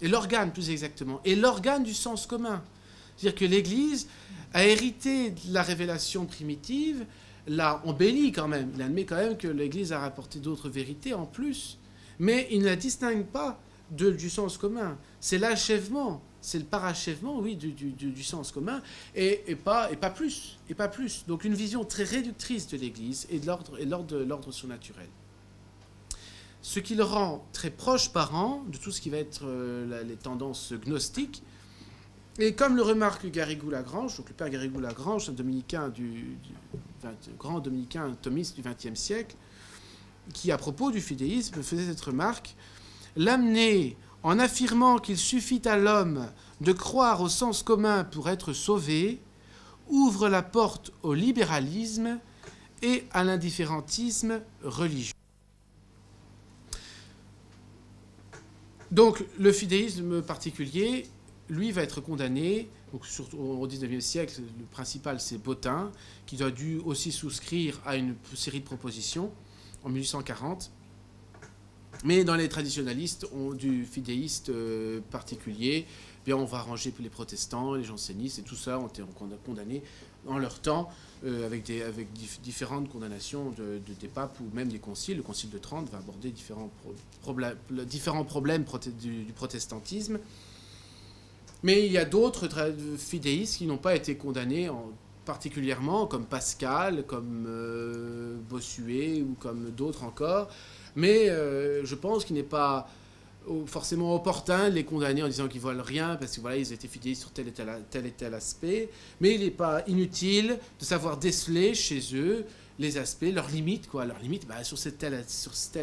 Et l'organe, plus exactement. Et l'organe du sens commun. C'est-à-dire que l'Église a hérité de la révélation primitive, l'a embellie quand même. Il admet quand même que l'Église a rapporté d'autres vérités en plus. Mais il ne la distingue pas du sens commun. C'est l'achèvement. C'est le parachèvement, oui, du sens commun, et pas plus. Donc une vision très réductrice de l'Église et de l'ordre surnaturel. Ce qui le rend très proche parent de tout ce qui va être les tendances gnostiques. Et comme le remarque Garrigou-Lagrange, donc le père Garrigou-Lagrange, un dominicain grand dominicain thomiste du XXe siècle, qui à propos du fidéisme faisait cette remarque: Lamennais, en affirmant qu'il suffit à l'homme de croire au sens commun pour être sauvé, ouvre la porte au libéralisme et à l'indifférentisme religieux. Donc le fidéisme particulier, lui, va être condamné. Donc, surtout au XIXe siècle, le principal, c'est Bottin, qui a dû aussi souscrire à une série de propositions en 1840. Mais dans les traditionalistes du fidéiste particulier, bien on va ranger les protestants, les jansénistes, et tout ça ont été condamnés en leur temps avec différentes condamnations des papes ou même des conciles. Le concile de Trente va aborder différents problèmes du protestantisme. Mais il y a d'autres fidéistes qui n'ont pas été condamnés particulièrement, comme Pascal, comme Bossuet ou comme d'autres encore. Mais je pense qu'il n'est pas forcément opportun de les condamner en disant qu'ils ne valent rien, parce que voilà, ils étaient fidélistes sur tel et tel aspect. Mais il n'est pas inutile de savoir déceler chez eux les aspects, leurs limites, quoi. Leurs limites, sur tel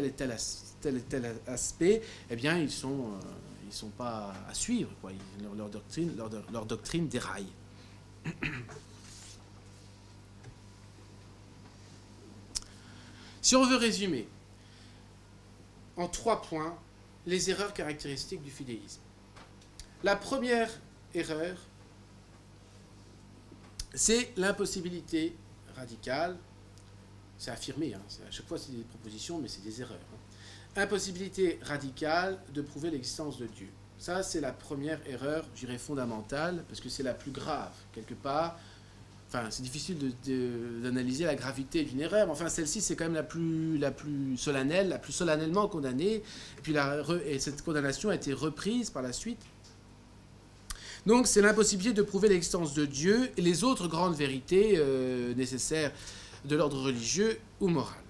et tel aspect, eh bien, ils sont pas à suivre, quoi. Leur doctrine déraille. Si on veut résumer en 3 points les erreurs caractéristiques du fidéisme. La première erreur, c'est l'impossibilité radicale. C'est affirmé, hein, à chaque fois c'est des propositions, mais c'est des erreurs. Hein. Impossibilité radicale de prouver l'existence de Dieu. Ça, c'est la première erreur, je dirais, fondamentale, parce que c'est la plus grave, quelque part. Enfin, c'est difficile d'analyser la gravité d'une erreur, mais enfin, celle-ci, c'est quand même la plus solennelle, la plus solennellement condamnée. Et puis, cette condamnation a été reprise par la suite. Donc, c'est l'impossibilité de prouver l'existence de Dieu et les autres grandes vérités nécessaires de l'ordre religieux ou moral.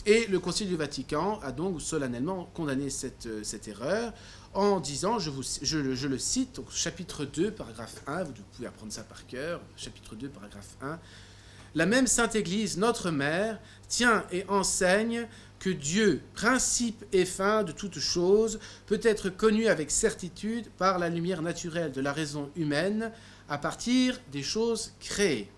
Et le Concile du Vatican a donc solennellement condamné cette erreur en disant, je le cite, donc, chapitre 2, paragraphe 1, vous pouvez apprendre ça par cœur, chapitre 2, paragraphe 1, « La même Sainte Église, notre Mère, tient et enseigne que Dieu, principe et fin de toute chose, peut être connu avec certitude par la lumière naturelle de la raison humaine à partir des choses créées. »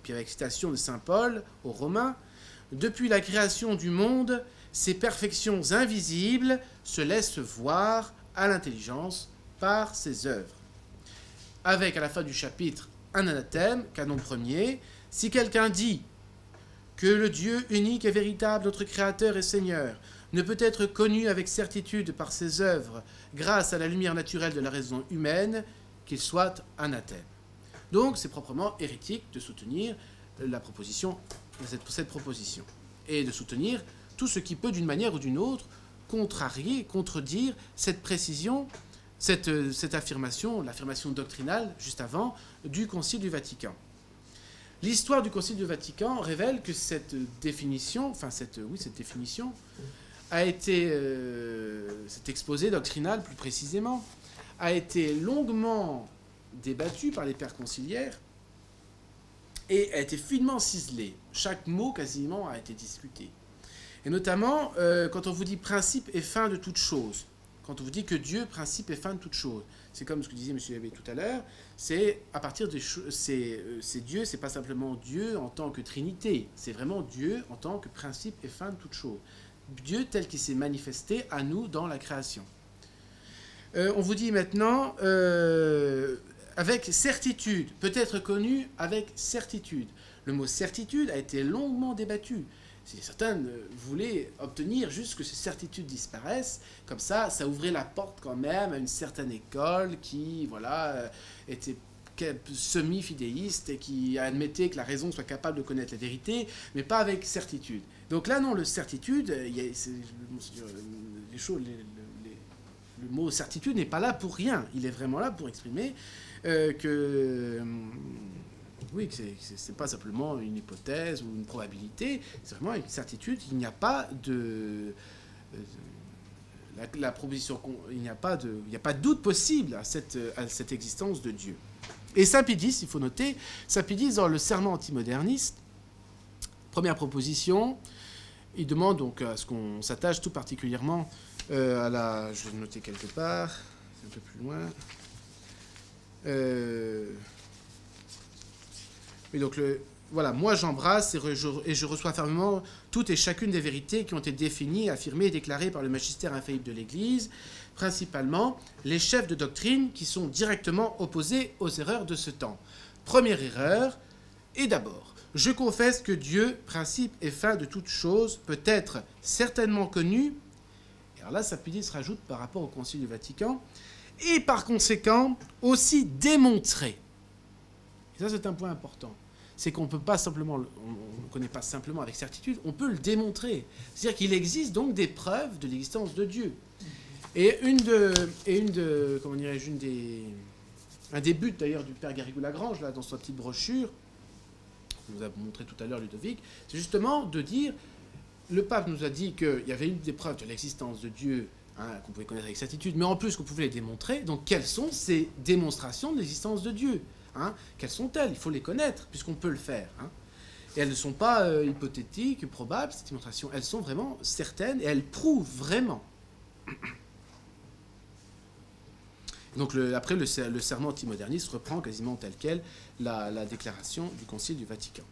Puis avec citation de saint Paul aux Romains, « Depuis la création du monde, ces perfections invisibles se laissent voir à l'intelligence par ses œuvres. » Avec à la fin du chapitre un anathème, canon premier, « Si quelqu'un dit que le Dieu unique et véritable, notre Créateur et Seigneur, ne peut être connu avec certitude par ses œuvres grâce à la lumière naturelle de la raison humaine, qu'il soit anathème. » Donc c'est proprement hérétique de soutenir cette proposition et de soutenir tout ce qui peut d'une manière ou d'une autre contrarier, contredire cette précision, cette affirmation, l'affirmation doctrinale, juste avant, du Concile du Vatican. L'histoire du Concile du Vatican révèle que cette définition a été, cet exposé doctrinal plus précisément, a été longuement débattu par les pères conciliaires et a été finement ciselé. Chaque mot quasiment a été discuté. Et notamment, quand on vous dit principe et fin de toute chose, quand on vous dit que Dieu, principe et fin de toute chose, c'est comme ce que disait M. Abbé tout à l'heure, c'est à partir des choses, c'est Dieu, c'est pas simplement Dieu en tant que Trinité, c'est vraiment Dieu en tant que principe et fin de toute chose. Dieu tel qu'il s'est manifesté à nous dans la création. On vous dit maintenant, avec certitude, peut être connu avec certitude. Le mot certitude a été longuement débattu. Certains voulaient obtenir juste que ces certitudes disparaissent, comme ça ouvrait la porte quand même à une certaine école qui, voilà, était semi-fidéiste et qui admettait que la raison soit capable de connaître la vérité, mais pas avec certitude. Donc là, non, le certitude, le mot certitude n'est pas là pour rien. Il est vraiment là pour exprimer que c'est pas simplement une hypothèse ou une probabilité, c'est vraiment une certitude. Il n'y a pas de... la proposition, il n'y a pas de doute possible à cette existence de Dieu. Et Saint Pie X, il faut noter, Saint Pie X, dans le serment antimoderniste, première proposition, il demande donc à ce qu'on s'attache tout particulièrement à la... Je vais le noter quelque part, un peu plus loin. Et donc, voilà, moi j'embrasse et je reçois fermement toutes et chacune des vérités qui ont été définies, affirmées et déclarées par le magistère infaillible de l'Église, principalement les chefs de doctrine qui sont directement opposés aux erreurs de ce temps. Première erreur, et d'abord, je confesse que Dieu, principe et fin de toute chose, peut être certainement connu, et alors là, Saint Pie X rajoute par rapport au Concile du Vatican, et par conséquent aussi démontré. Et ça, c'est un point important. C'est qu'on ne peut pas simplement, on ne connaît pas simplement avec certitude, on peut le démontrer. C'est-à-dire qu'il existe donc des preuves de l'existence de Dieu. Et un des buts d'ailleurs du père Garrigou-Lagrange, là, dans sa petite brochure, que nous avons montré tout à l'heure, Ludovic, c'est justement de dire, le pape nous a dit qu'il y avait une des preuves de l'existence de Dieu, qu'on pouvait connaître avec certitude, mais en plus qu'on pouvait les démontrer. Donc quelles sont ces démonstrations de l'existence de Dieu ? Quelles sont-elles? Il faut les connaître, puisqu'on peut le faire. Et elles ne sont pas hypothétiques, probables, ces démonstrations. Elles sont vraiment certaines, et elles prouvent vraiment. Donc après, le serment antimoderniste reprend quasiment tel quel la déclaration du Concile du Vatican.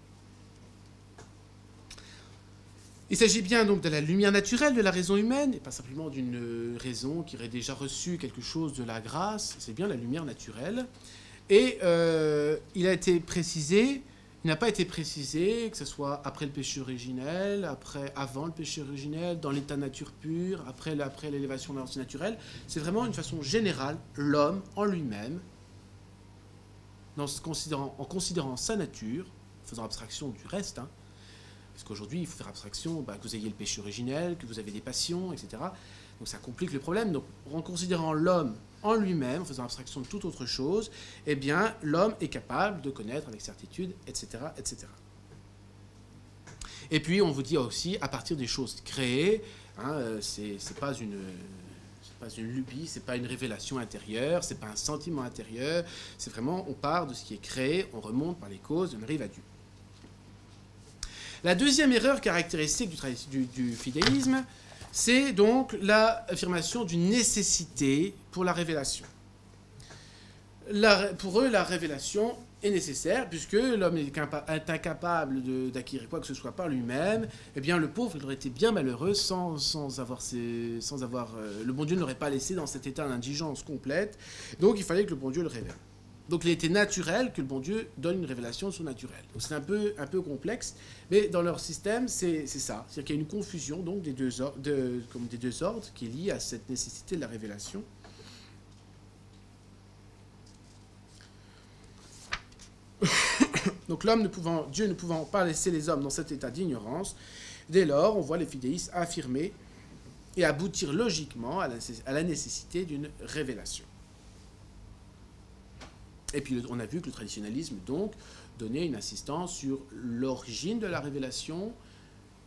Il s'agit bien donc de la lumière naturelle de la raison humaine, et pas simplement d'une raison qui aurait déjà reçu quelque chose de la grâce, c'est bien la lumière naturelle. Et il a été précisé, il n'a pas été précisé que ce soit après le péché originel, avant le péché originel, dans l'état nature pure, après l'élévation de la nature naturelle. C'est vraiment une façon générale, l'homme en lui-même, en considérant sa nature, faisant abstraction du reste, parce qu'aujourd'hui, il faut faire abstraction que vous ayez le péché originel, que vous avez des passions, etc. Donc ça complique le problème. Donc en considérant l'homme en lui-même, en faisant abstraction de toute autre chose, eh bien, l'homme est capable de connaître avec certitude, etc., etc. Et puis, on vous dit aussi, à partir des choses créées, c'est pas une lubie, c'est pas une révélation intérieure, c'est pas un sentiment intérieur, c'est vraiment, on part de ce qui est créé, on remonte par les causes, on arrive à Dieu. La deuxième erreur caractéristique du fidéisme, c'est donc l'affirmation d'une nécessité pour la révélation. Pour eux, la révélation est nécessaire, puisque l'homme est incapable d'acquérir quoi que ce soit par lui-même. Eh bien, le pauvre, il aurait été bien malheureux sans avoir le bon Dieu ne l'aurait pas laissé dans cet état d'indigence complète. Donc, il fallait que le bon Dieu le révèle. Donc il était naturel que le bon Dieu donne une révélation surnaturelle. Donc c'est un peu complexe, mais dans leur système, c'est ça. C'est-à-dire qu'il y a une confusion donc, des deux ordres qui est liée à cette nécessité de la révélation. Donc Dieu ne pouvant pas laisser les hommes dans cet état d'ignorance, dès lors, on voit les fidéistes affirmer et aboutir logiquement à la nécessité d'une révélation. Et puis on a vu que le traditionnalisme, donc, donnait une insistance sur l'origine de la révélation,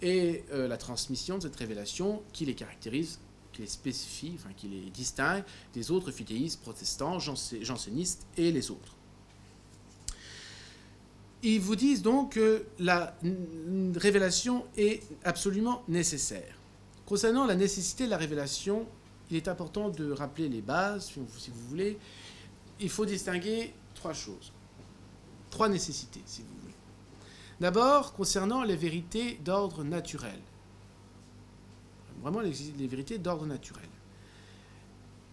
et la transmission de cette révélation qui les caractérise, qui les spécifie, enfin qui les distingue des autres fidéistes, protestants, jansénistes et les autres. Ils vous disent donc que la révélation est absolument nécessaire. Concernant la nécessité de la révélation, il est important de rappeler les bases, si vous voulez. Il faut distinguer trois choses, trois nécessités, si vous voulez. D'abord, concernant les vérités d'ordre naturel. Vraiment les vérités d'ordre naturel.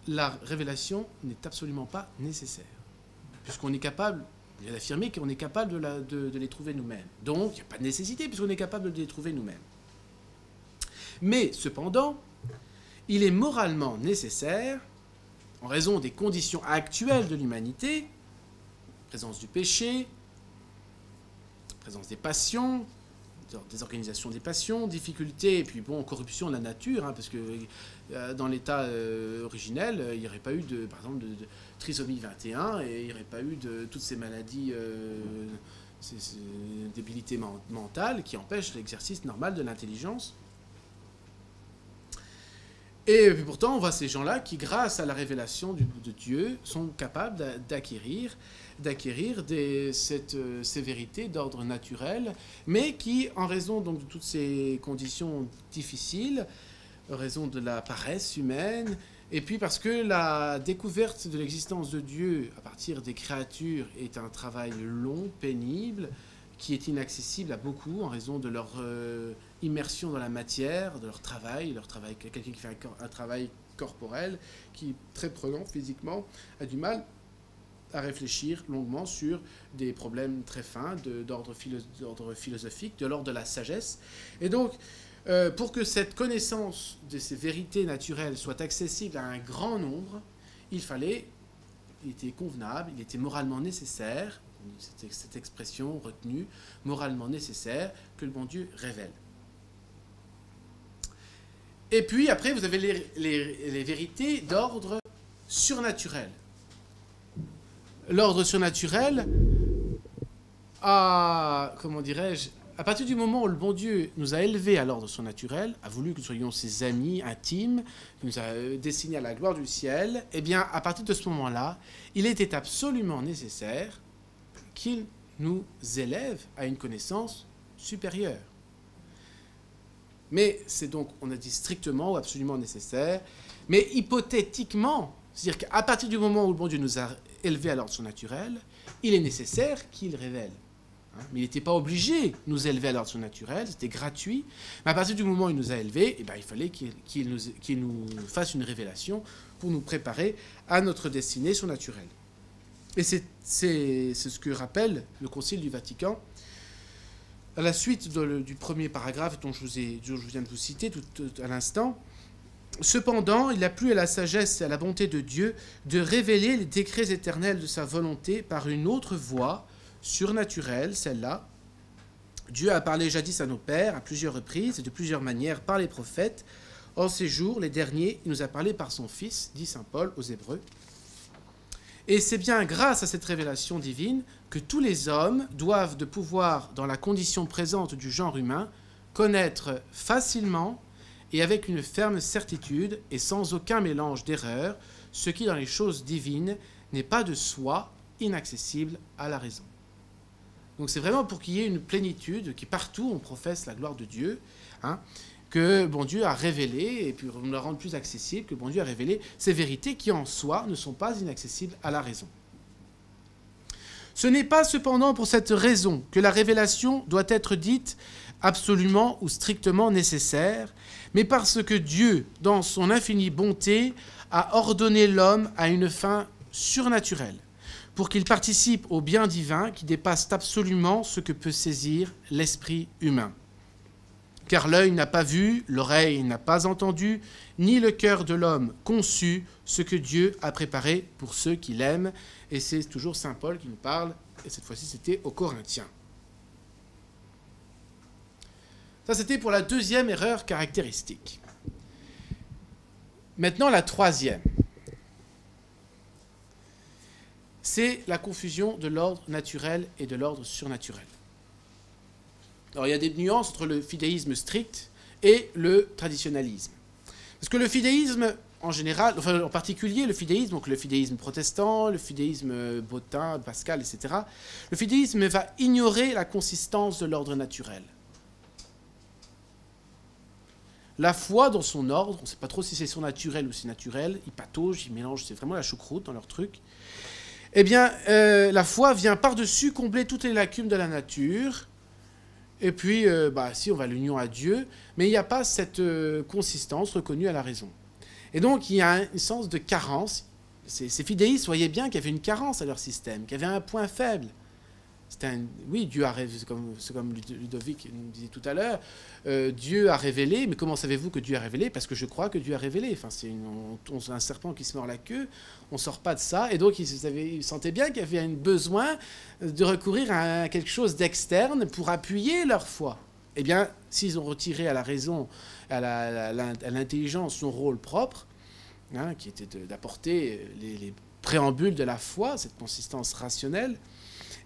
La révélation n'est absolument pas nécessaire, puisqu'on est capable, il a affirmé qu'on est capable de les trouver nous-mêmes. Donc, il n'y a pas de nécessité, puisqu'on est capable de les trouver nous-mêmes. Mais, cependant, il est moralement nécessaire, en raison des conditions actuelles de l'humanité, présence du péché, présence des passions, désorganisation des passions, difficultés, et puis bon, corruption de la nature, hein, parce que dans l'état originel, il n'y aurait pas eu, par exemple, de trisomie 21, et il n'y aurait pas eu de toutes ces maladies, ces débilités mentales qui empêchent l'exercice normal de l'intelligence. Et puis pourtant, on voit ces gens-là qui, grâce à la révélation de Dieu, sont capables d'acquérir ces vérités d'ordre naturel, mais qui, en raison donc, de toutes ces conditions difficiles, en raison de la paresse humaine, et puis parce que la découverte de l'existence de Dieu à partir des créatures est un travail long, pénible, qui est inaccessible à beaucoup en raison de leur immersion dans la matière, de leur travail, quelqu'un qui fait un travail corporel, qui est très prenant physiquement, a du mal à réfléchir longuement sur des problèmes très fins d'ordre philosophique, de l'ordre de la sagesse. Et donc, pour que cette connaissance de ces vérités naturelles soit accessible à un grand nombre, il était convenable, il était moralement nécessaire, cette expression retenue, moralement nécessaire, que le bon Dieu révèle. Et puis après, vous avez les vérités d'ordre surnaturel. L'ordre surnaturel a, comment dirais-je, à partir du moment où le bon Dieu nous a élevés à l'ordre surnaturel, a voulu que nous soyons ses amis intimes, nous a destinés à la gloire du ciel, eh bien, à partir de ce moment-là, il était absolument nécessaire qu'il nous élève à une connaissance supérieure. Mais c'est donc, on a dit strictement ou absolument nécessaire, mais hypothétiquement, c'est-à-dire qu'à partir du moment où le bon Dieu nous a élevés à l'ordre surnaturel, il est nécessaire qu'il révèle. Mais il n'était pas obligé de nous élever à l'ordre surnaturel, c'était gratuit. Mais à partir du moment où il nous a élevés, il fallait qu'il nous fasse une révélation pour nous préparer à notre destinée surnaturelle. Et c'est ce que rappelle le Concile du Vatican à la suite du premier paragraphe dont je viens de vous citer tout à l'instant. Cependant, il a plu à la sagesse et à la bonté de Dieu de révéler les décrets éternels de sa volonté par une autre voie surnaturelle, celle-là. Dieu a parlé jadis à nos pères à plusieurs reprises et de plusieurs manières par les prophètes. En ces jours, les derniers, il nous a parlé par son Fils, dit saint Paul aux Hébreux. Et c'est bien grâce à cette révélation divine que tous les hommes doivent de pouvoir, dans la condition présente du genre humain, connaître facilement et avec une ferme certitude et sans aucun mélange d'erreurs, ce qui dans les choses divines n'est pas de soi inaccessible à la raison. Donc c'est vraiment pour qu'il y ait une plénitude, qui partout on professe la gloire de Dieu, que bon Dieu a révélé, et puis on la rend plus accessible, que bon Dieu a révélé ces vérités qui en soi ne sont pas inaccessibles à la raison. Ce n'est pas cependant pour cette raison que la révélation doit être dite absolument ou strictement nécessaire, mais parce que Dieu, dans son infinie bonté, a ordonné l'homme à une fin surnaturelle, pour qu'il participe au bien divin qui dépasse absolument ce que peut saisir l'esprit humain. Car l'œil n'a pas vu, l'oreille n'a pas entendu, ni le cœur de l'homme conçu ce que Dieu a préparé pour ceux qui l'aiment. Et c'est toujours saint Paul qui nous parle, et cette fois-ci c'était aux Corinthiens. Ça c'était pour la deuxième erreur caractéristique. Maintenant la troisième. C'est la confusion de l'ordre naturel et de l'ordre surnaturel. Alors il y a des nuances entre le fidéisme strict et le traditionnalisme. Parce que le fidéisme, en général, enfin en particulier le fidéisme, donc le fidéisme protestant, le fidéisme Bottin, Pascal, etc., le fidéisme va ignorer la consistance de l'ordre naturel. La foi dans son ordre, on ne sait pas trop si c'est surnaturel ou c'est naturel, ils pataugent, ils mélangent, c'est vraiment la choucroute dans leur truc. Eh bien, la foi vient par-dessus combler toutes les lacunes de la nature. Et puis, si, on va à l'union à Dieu, mais il n'y a pas cette consistance reconnue à la raison. Et donc, il y a un sens de carence. Ces fidéistes voyaient bien qu'il y avait une carence à leur système, qu'il y avait un point faible. Oui, Dieu a révélé, c'est comme Ludovic nous disait tout à l'heure, Dieu a révélé, mais comment savez-vous que Dieu a révélé? Parce que je crois que Dieu a révélé. Enfin, c'est un serpent qui se mord la queue, on ne sort pas de ça, et donc ils sentaient bien qu'il y avait un besoin de recourir à quelque chose d'externe pour appuyer leur foi. Eh bien, s'ils ont retiré à la raison, à l'intelligence son rôle propre, hein, qui était d'apporter les préambules de la foi, cette consistance rationnelle,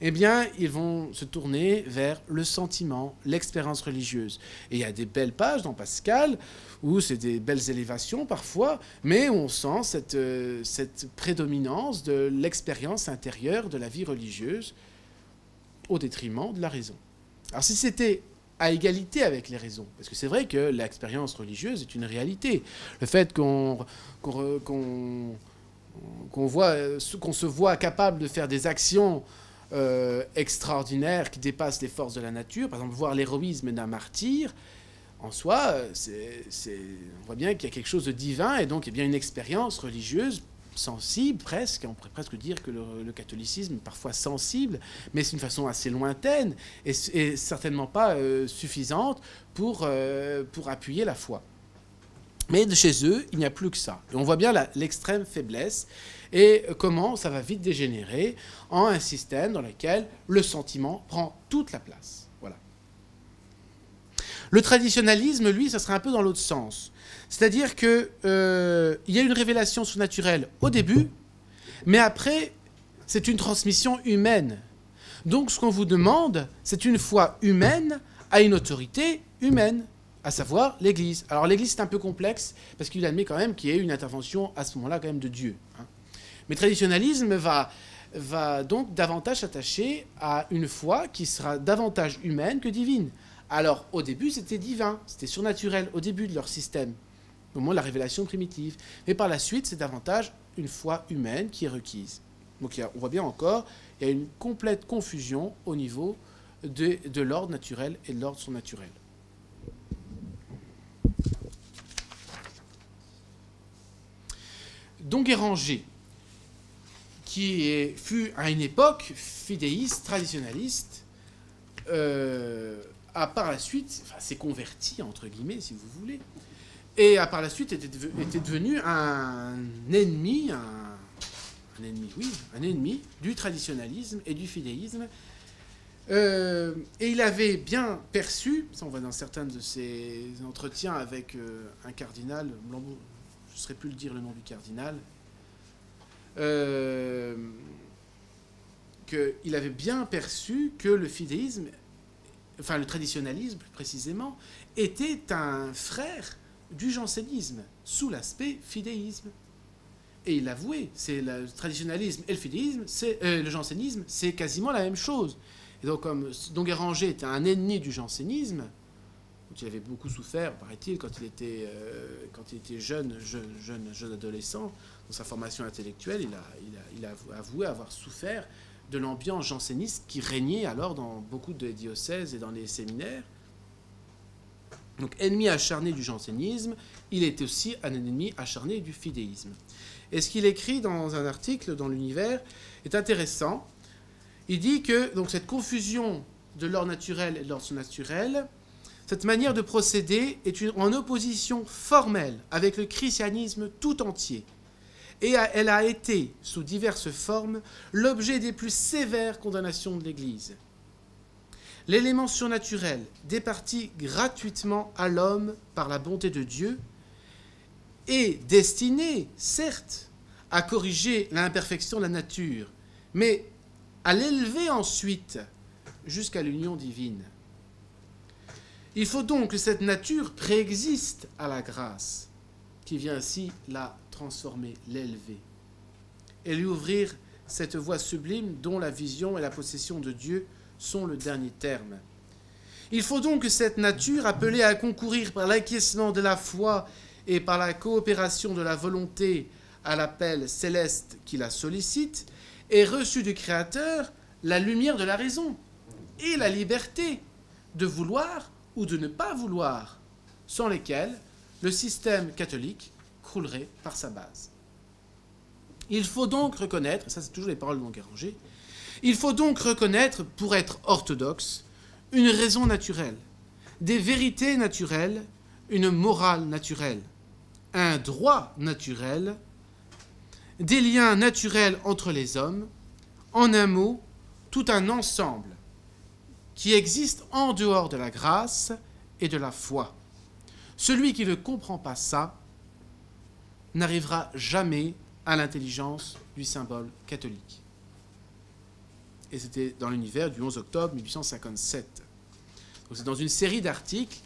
eh bien, ils vont se tourner vers le sentiment, l'expérience religieuse. Et il y a des belles pages dans Pascal, où c'est des belles élévations parfois, mais on sent cette prédominance de l'expérience intérieure de la vie religieuse au détriment de la raison. Alors si c'était à égalité avec les raisons, parce que c'est vrai que l'expérience religieuse est une réalité. Le fait qu'on se voit capable de faire des actions extraordinaires qui dépassent les forces de la nature, par exemple voir l'héroïsme d'un martyr, en soi, on voit bien qu'il y a quelque chose de divin, et donc il y a bien une expérience religieuse sensible, presque, on pourrait presque dire que le catholicisme est parfois sensible, mais c'est une façon assez lointaine, et certainement pas suffisante pour appuyer la foi. Mais de chez eux, il n'y a plus que ça. Et on voit bien l'extrême faiblesse et comment ça va vite dégénérer en un système dans lequel le sentiment prend toute la place. Voilà. Le traditionnalisme, lui, ça serait un peu dans l'autre sens. C'est-à-dire qu'il y a une révélation surnaturelle au début, mais après, c'est une transmission humaine. Donc ce qu'on vous demande, c'est une foi humaine à une autorité humaine, à savoir l'Église. Alors l'Église, c'est un peu complexe, parce qu'il admet quand même qu'il y ait une intervention à ce moment-là quand même de Dieu. Hein. Mais le traditionnalisme va donc davantage s'attacher à une foi qui sera davantage humaine que divine. Alors au début, c'était divin, c'était surnaturel, au début de leur système, au moment de la révélation primitive. Mais par la suite, c'est davantage une foi humaine qui est requise. Donc on voit bien encore, il y a une complète confusion au niveau de l'ordre naturel et de l'ordre surnaturel. Don Guéranger, qui fut à une époque fidéiste, traditionnaliste, a par la suite, s'est converti, entre guillemets, si vous voulez, et a par la suite était devenu un ennemi du traditionnalisme et du fidéisme. Et il avait bien perçu, ça on voit dans certains de ses entretiens avec un cardinal, je ne saurais plus le dire le nom du cardinal, qu'il avait bien perçu que le fidéisme, enfin le traditionnalisme plus précisément, était un frère du jansénisme, sous l'aspect fidéisme. Et il avouait, c'est le traditionnalisme et le fidéisme, le jansénisme, c'est quasiment la même chose. Et donc, comme Don Guéranger était un ennemi du jansénisme, dont il avait beaucoup souffert, paraît-il, quand il était jeune adolescent, dans sa formation intellectuelle, il a avoué avoir souffert de l'ambiance janséniste qui régnait alors dans beaucoup de diocèses et dans les séminaires. Donc, ennemi acharné du jansénisme, il était aussi un ennemi acharné du fidéisme. Et ce qu'il écrit dans un article dans l'Univers est intéressant. Il dit que donc, cette confusion de l'ordre naturel et de l'ordre surnaturel, cette manière de procéder est en opposition formelle avec le christianisme tout entier. Et elle a été, sous diverses formes, l'objet des plus sévères condamnations de l'Église. L'élément surnaturel, départi gratuitement à l'homme par la bonté de Dieu, est destiné, certes, à corriger l'imperfection de la nature, mais à l'élever ensuite jusqu'à l'union divine. Il faut donc que cette nature préexiste à la grâce, qui vient ainsi la transformer, l'élever, et lui ouvrir cette voie sublime dont la vision et la possession de Dieu sont le dernier terme. Il faut donc que cette nature, appelée à concourir par l'acquiescement de la foi et par la coopération de la volonté à l'appel céleste qui la sollicite, ait reçu du Créateur la lumière de la raison et la liberté de vouloir ou de ne pas vouloir, sans lesquelles le système catholique croulerait par sa base. Il faut donc reconnaître, ça c'est toujours les paroles de Enguerrand, il faut donc reconnaître, pour être orthodoxe, une raison naturelle, des vérités naturelles, une morale naturelle, un droit naturel, des liens naturels entre les hommes, en un mot, tout un ensemble qui existe en dehors de la grâce et de la foi. Celui qui ne comprend pas ça n'arrivera jamais à l'intelligence du symbole catholique. Et c'était dans l'univers du 11 octobre 1857. Donc c'est dans une série d'articles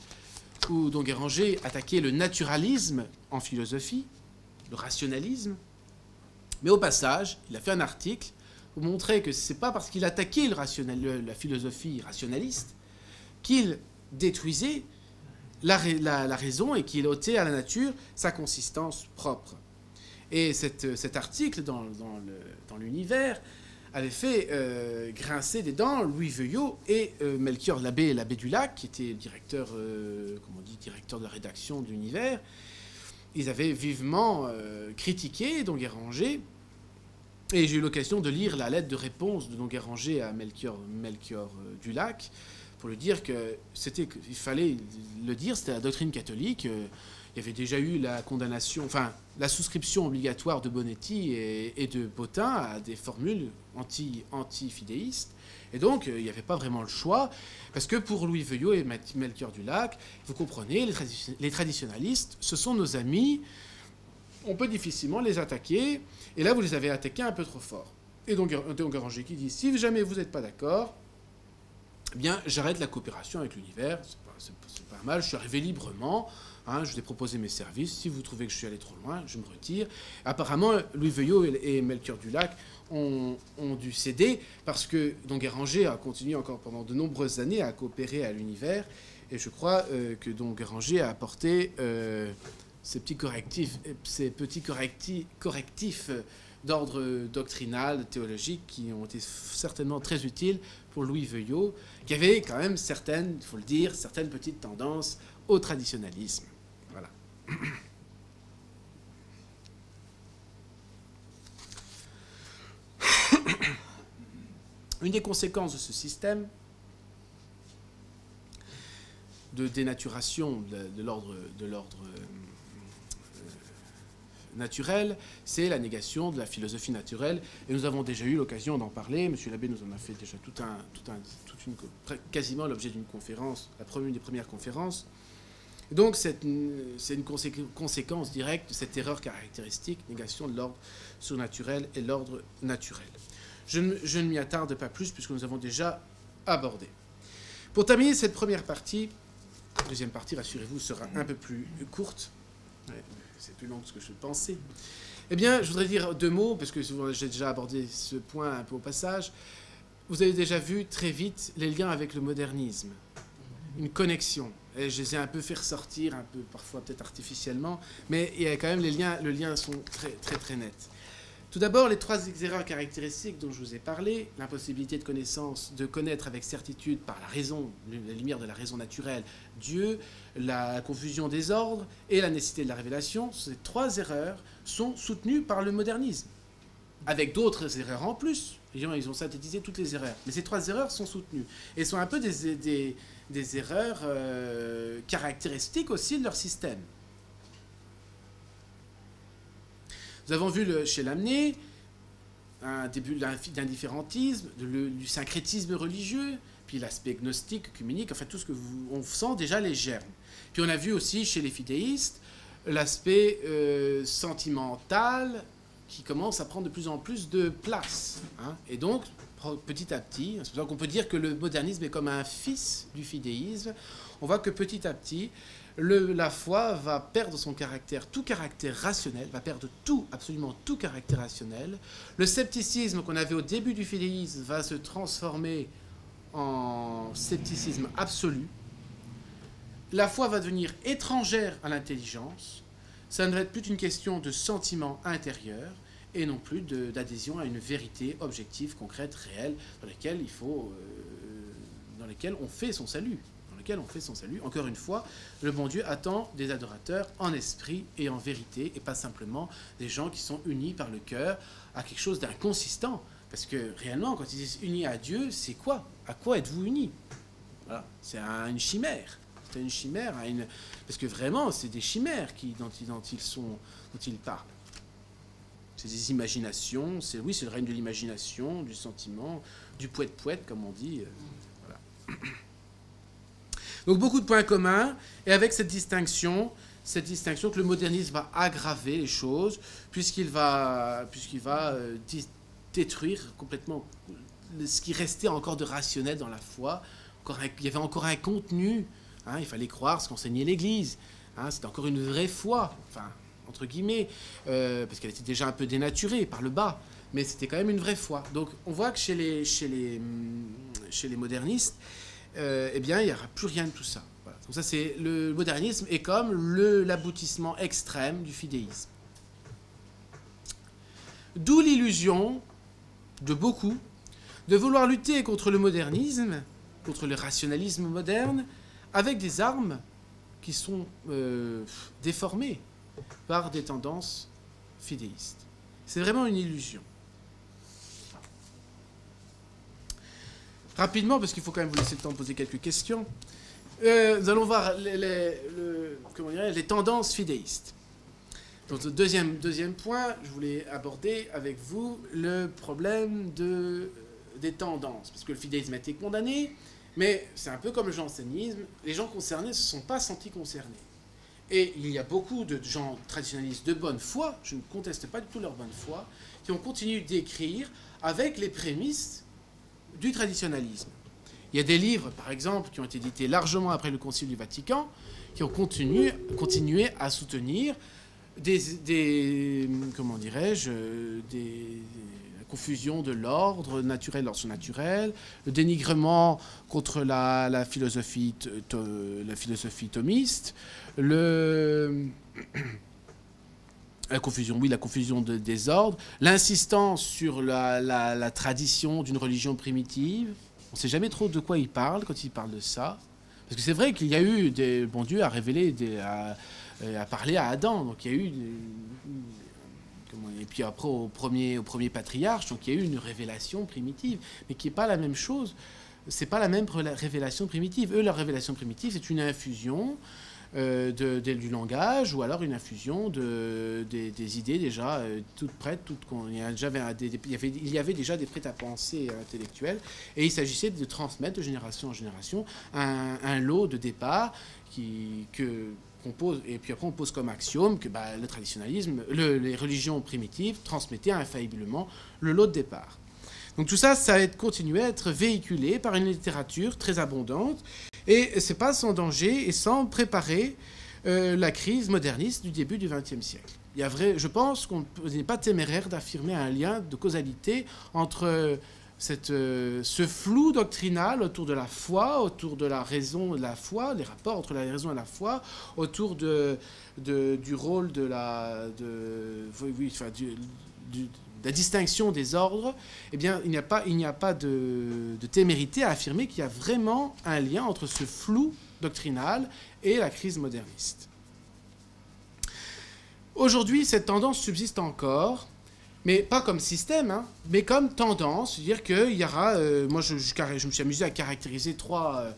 où Enguerrand attaquait le naturalisme en philosophie, le rationalisme, mais au passage, il a fait un article pour montrer que ce n'est pas parce qu'il attaquait la philosophie rationaliste qu'il détruisait la raison et qu'il ôtait à la nature sa consistance propre. Et cet article dans l'univers avait fait grincer des dents Louis Veuillot et Melchior l'abbé du Lac, qui était directeur de la rédaction de l'univers. Ils avaient vivement critiqué Enguerrand. Et j'ai eu l'occasion de lire la lettre de réponse de Enguerrand à Melchior du Lac pour lui dire qu'il fallait le dire, c'était la doctrine catholique. Il y avait déjà eu la condamnation, enfin la souscription obligatoire de Bonetti et de Bottin à des formules anti-fidéistes. Et donc, il n'y avait pas vraiment le choix, parce que pour Louis Veuillot et Melchior du Lac, vous comprenez, les traditionalistes, ce sont nos amis, on peut difficilement les attaquer, et là, vous les avez attaqués un peu trop fort. Et donc, Enguerrand qui dit, si jamais vous n'êtes pas d'accord, eh bien, j'arrête la coopération avec l'univers, c'est pas mal, je suis arrivé librement, je vous ai proposé mes services, si vous trouvez que je suis allé trop loin, je me retire. Apparemment, Louis Veuillot et Melchior du Lac ont dû céder, parce que Enguerrand a continué encore pendant de nombreuses années à coopérer à l'univers, et je crois que Enguerrand a apporté ces petits correctifs d'ordre doctrinal, théologique, qui ont été certainement très utiles pour Louis Veuillot, qui avait quand même certaines, il faut le dire, certaines petites tendances au traditionnalisme. Voilà. Une des conséquences de ce système de dénaturation de l'ordre naturel, c'est la négation de la philosophie naturelle. Et nous avons déjà eu l'occasion d'en parler. Monsieur l'abbé nous en a fait déjà quasiment l'objet d'une conférence, une des premières conférences. Et donc c'est une conséquence directe de cette erreur caractéristique, négation de l'ordre surnaturel et l'ordre naturel. Je ne m'y attarde pas plus puisque nous avons déjà abordé. Pour terminer cette première partie, la deuxième partie, rassurez-vous, sera un peu plus courte. Ouais, c'est plus long que ce que je pensais. Eh bien, je voudrais dire deux mots, parce que j'ai déjà abordé ce point un peu au passage. Vous avez déjà vu très vite les liens avec le modernisme. Une connexion. Et je les ai un peu fait ressortir, un peu parfois peut-être artificiellement, mais il y a quand même les liens sont très, très, très nets. Tout d'abord, les trois erreurs caractéristiques dont je vous ai parlé, l'impossibilité de connaître avec certitude par la raison, la lumière de la raison naturelle, Dieu, la confusion des ordres et la nécessité de la révélation, ces trois erreurs sont soutenues par le modernisme, avec d'autres erreurs en plus. Ils ont synthétisé toutes les erreurs, mais ces trois erreurs sont soutenues et sont un peu des erreurs caractéristiques aussi de leur système. Nous avons vu chez Lamennais un début d'indifférentisme, du syncrétisme religieux, puis l'aspect gnostique, œcuménique, enfin tout ce que on sent déjà les germes. Puis on a vu aussi chez les fidéistes l'aspect sentimental qui commence à prendre de plus en plus de place. Hein. Et donc, petit à petit, c'est pour ça qu'on peut dire que le modernisme est comme un fils du fidéisme. On voit que petit à petit, la foi va perdre son caractère, tout caractère rationnel, va perdre tout, absolument tout caractère rationnel. Le scepticisme qu'on avait au début du fidéisme va se transformer en scepticisme absolu. La foi va devenir étrangère à l'intelligence. Ça ne va être plus une question de sentiment intérieur et non plus d'adhésion à une vérité objective, concrète, réelle, dans laquelle on fait son salut. Encore une fois, le bon Dieu attend des adorateurs en esprit et en vérité, et pas simplement des gens qui sont unis par le cœur à quelque chose d'inconsistant. Parce que réellement, quand ils disent unis à Dieu, c'est quoi? À quoi êtes-vous unis? Voilà. C'est à une chimère. C'est une chimère, parce que vraiment, c'est des chimères dont ils parlent. C'est des imaginations, c'est le règne de l'imagination, du sentiment, du poète-poète, comme on dit. Voilà. Donc beaucoup de points communs, et avec cette distinction que le modernisme va aggraver les choses, puisqu'il va détruire complètement ce qui restait encore de rationnel dans la foi. Il y avait encore un contenu, hein, il fallait croire ce qu'enseignait l'Église. Hein, c'était encore une vraie foi, enfin, entre guillemets, parce qu'elle était déjà un peu dénaturée par le bas, mais c'était quand même une vraie foi. Donc on voit que chez les modernistes, eh bien, il n'y aura plus rien de tout ça. Voilà. Donc ça, le modernisme est comme l'aboutissement extrême du fidéisme. D'où l'illusion de beaucoup de vouloir lutter contre le modernisme, contre le rationalisme moderne, avec des armes qui sont déformées par des tendances fidéistes. C'est vraiment une illusion. Rapidement, parce qu'il faut quand même vous laisser le temps de poser quelques questions, nous allons voir les tendances fidéistes. Donc, deuxième point, je voulais aborder avec vous le problème des tendances. Parce que le fidéisme a été condamné, mais c'est un peu comme le jansénisme. Les gens concernés ne se sont pas sentis concernés. Et il y a beaucoup de gens traditionnalistes de bonne foi, je ne conteste pas du tout leur bonne foi, qui ont continué d'écrire avec les prémices du traditionnalisme. Il y a des livres, par exemple, qui ont été édités largement après le Concile du Vatican, qui ont continué à soutenir comment dirais-je, la confusion de l'ordre naturel lorsque naturel, le dénigrement contre la philosophie thomiste, la confusion des ordres, l'insistance sur la tradition d'une religion primitive. On ne sait jamais trop de quoi il parle quand il parle de ça. Parce que c'est vrai qu'il y a eu bon Dieu a révélé, a parlé à Adam. Donc il y a eu... et puis après au premier patriarche, donc il y a eu une révélation primitive, mais qui n'est pas la même chose. C'est pas la même révélation primitive. Eux, leur révélation primitive, c'est une infusion du langage, ou alors une infusion des idées déjà toutes prêtes, il y avait déjà des prêts-à-penser intellectuels, et il s'agissait de transmettre de génération en génération un lot de départ qu'on pose, et puis après on pose comme axiome que le traditionnalisme, les religions primitives transmettaient infailliblement le lot de départ. Donc tout ça, ça va continué à être véhiculé par une littérature très abondante, et c'est pas sans danger et sans préparer la crise moderniste du début du XXe siècle. Je pense qu'on n'est pas téméraire d'affirmer un lien de causalité entre ce flou doctrinal autour de la foi, autour de la raison et de la foi, les rapports entre la raison et la foi, autour du rôle de la distinction des ordres. Eh bien, il n'y a pas de témérité à affirmer qu'il y a vraiment un lien entre ce flou doctrinal et la crise moderniste. Aujourd'hui, cette tendance subsiste encore, mais pas comme système, mais comme tendance. C'est-à-dire qu'il y aura... moi, je me suis amusé à caractériser trois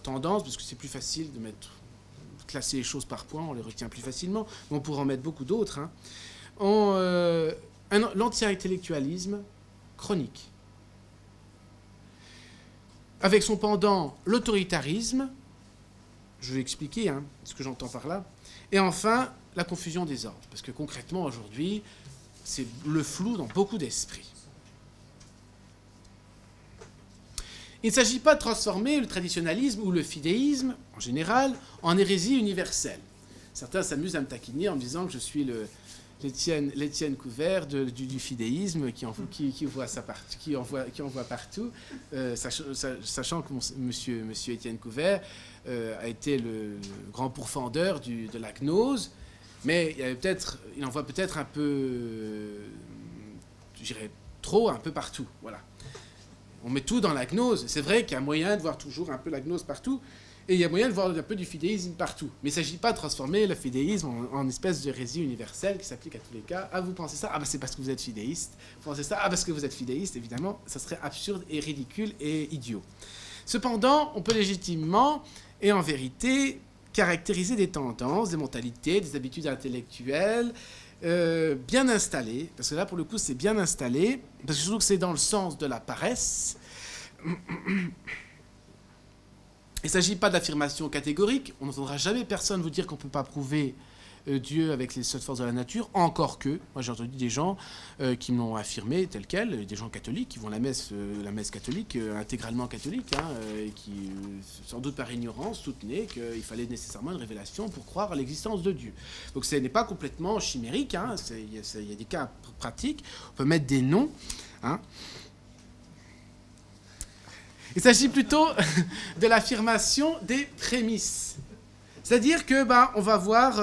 tendances, parce que c'est plus facile de classer les choses par points, on les retient plus facilement, mais on pourrait en mettre beaucoup d'autres. L'anti-intellectualisme chronique, avec son pendant l'autoritarisme, Je vais expliquer ce que j'entends par là. Et enfin, la confusion des ordres. Parce que concrètement, aujourd'hui, c'est le flou dans beaucoup d'esprits. Il ne s'agit pas de transformer le traditionnalisme ou le fidéisme, en général, en hérésie universelle. Certains s'amusent à me taquiner en me disant que je suis l'Étienne Couvert du fidéisme qui en voit partout, sachant que monsieur Étienne Couvert a été le grand pourfendeur de la gnose, mais il en voit peut-être un peu, je dirais trop, un peu partout. Voilà. On met tout dans la gnose. C'est vrai qu'il y a moyen de voir toujours un peu la gnose partout, et il y a moyen de voir un peu du fidéisme partout. Mais il ne s'agit pas de transformer le fidéisme en espèce d'hérésie universelle qui s'applique à tous les cas. Ah, vous pensez ça? Ah, bah c'est parce que vous êtes fidéiste. Vous pensez ça? Ah, parce que vous êtes fidéiste, évidemment. Ça serait absurde et ridicule et idiot. Cependant, on peut légitimement et en vérité caractériser des tendances, des mentalités, des habitudes intellectuelles bien installées. Parce que là, pour le coup, c'est bien installé. Parce que je trouve que c'est dans le sens de la paresse. Il ne s'agit pas d'affirmation catégorique. On n'entendra jamais personne vous dire qu'on ne peut pas prouver Dieu avec les seules forces de la nature, encore que, moi j'ai entendu des gens qui me l'ont affirmé tel quel, des gens catholiques qui vont la messe catholique, intégralement catholique, et qui, sans doute par ignorance, soutenaient qu'il fallait nécessairement une révélation pour croire à l'existence de Dieu. Donc ce n'est pas complètement chimérique, il y a des cas pratiques, on peut mettre des noms. Il s'agit plutôt de l'affirmation des prémices. C'est-à-dire que, on va voir,